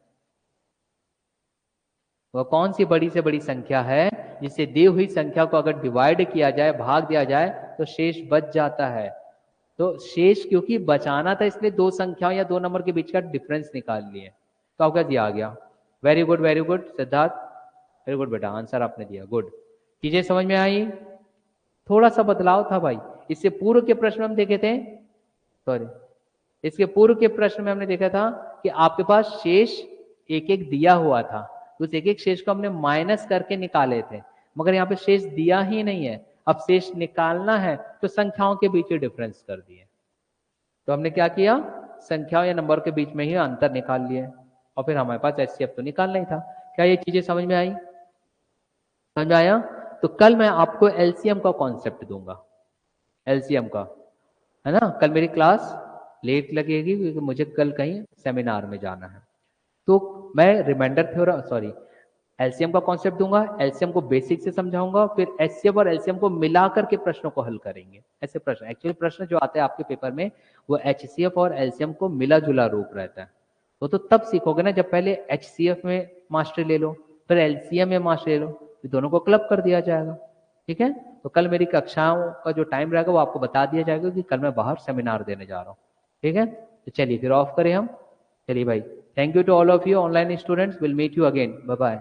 वह कौन सी बड़ी से बड़ी संख्या है जिससे दी हुई संख्या को अगर डिवाइड किया जाए, भाग दिया जाए, तो शेष बच जाता है। तो शेष क्योंकि बचाना था, इसलिए दो संख्याओं या दो नंबर के बीच का डिफरेंस निकाल लिए, तो आपका दिया आ गया। Very good Siddharth, very good बेटा, आंसर आपने दिया, गुड। चीजें समझ में आई, थोड़ा सा बदलाव था भाई, इससे पूर्व के प्रश्न में हम देखे थे, सॉरी, इसके पूर्व के प्रश्न में हमने देखा था कि आपके पास शेष एक एक दिया हुआ था, उस एक एक शेष को हमने माइनस करके निकाले थे, मगर यहाँ पे शेष दिया ही नहीं है। अब शेष निकालना है तो संख्याओं के बीच डिफरेंस कर दिए, तो हमने क्या किया, संख्याओं या नंबर के बीच में ही अंतर निकाल लिए, और फिर हमारे पास एचसीएफ तो निकालना ही था। क्या ये चीजें समझ में आई, समझ में आया। तो कल मैं आपको एलसीएम का कॉन्सेप्ट दूंगा, एलसीएम का, है ना। कल मेरी क्लास लेट लगेगी क्योंकि मुझे कल कहीं सेमिनार में जाना है, तो मैं रिमाइंडर थ्योरम, सॉरी, एलसीएम का कॉन्सेप्ट दूंगा, एलसीएम को बेसिक से समझाऊंगा, फिर एचसीएफ और एलसीएम को मिलाकर के प्रश्नों को हल करेंगे। ऐसे प्रश्न, एक्चुअली प्रश्न जो आते हैं आपके पेपर में, वो एचसीएफ और एलसीएम को मिला जुला रूप रहता है। तो तब सीखोगे ना, जब पहले एचसीएफ में मास्टरी ले लो, फिर एलसीएम में मास्टरी ले लो, फिर दोनों को क्लब कर दिया जाएगा। ठीक है, तो कल मेरी कक्षाओं का जो टाइम रहेगा वो आपको बता दिया जाएगा कि कल मैं बाहर सेमिनार देने जा रहा हूँ। ठीक है, तो चलिए फिर ऑफ करें हम, चलिए भाई, thank you to all of you online students, will meet you again, bye bye.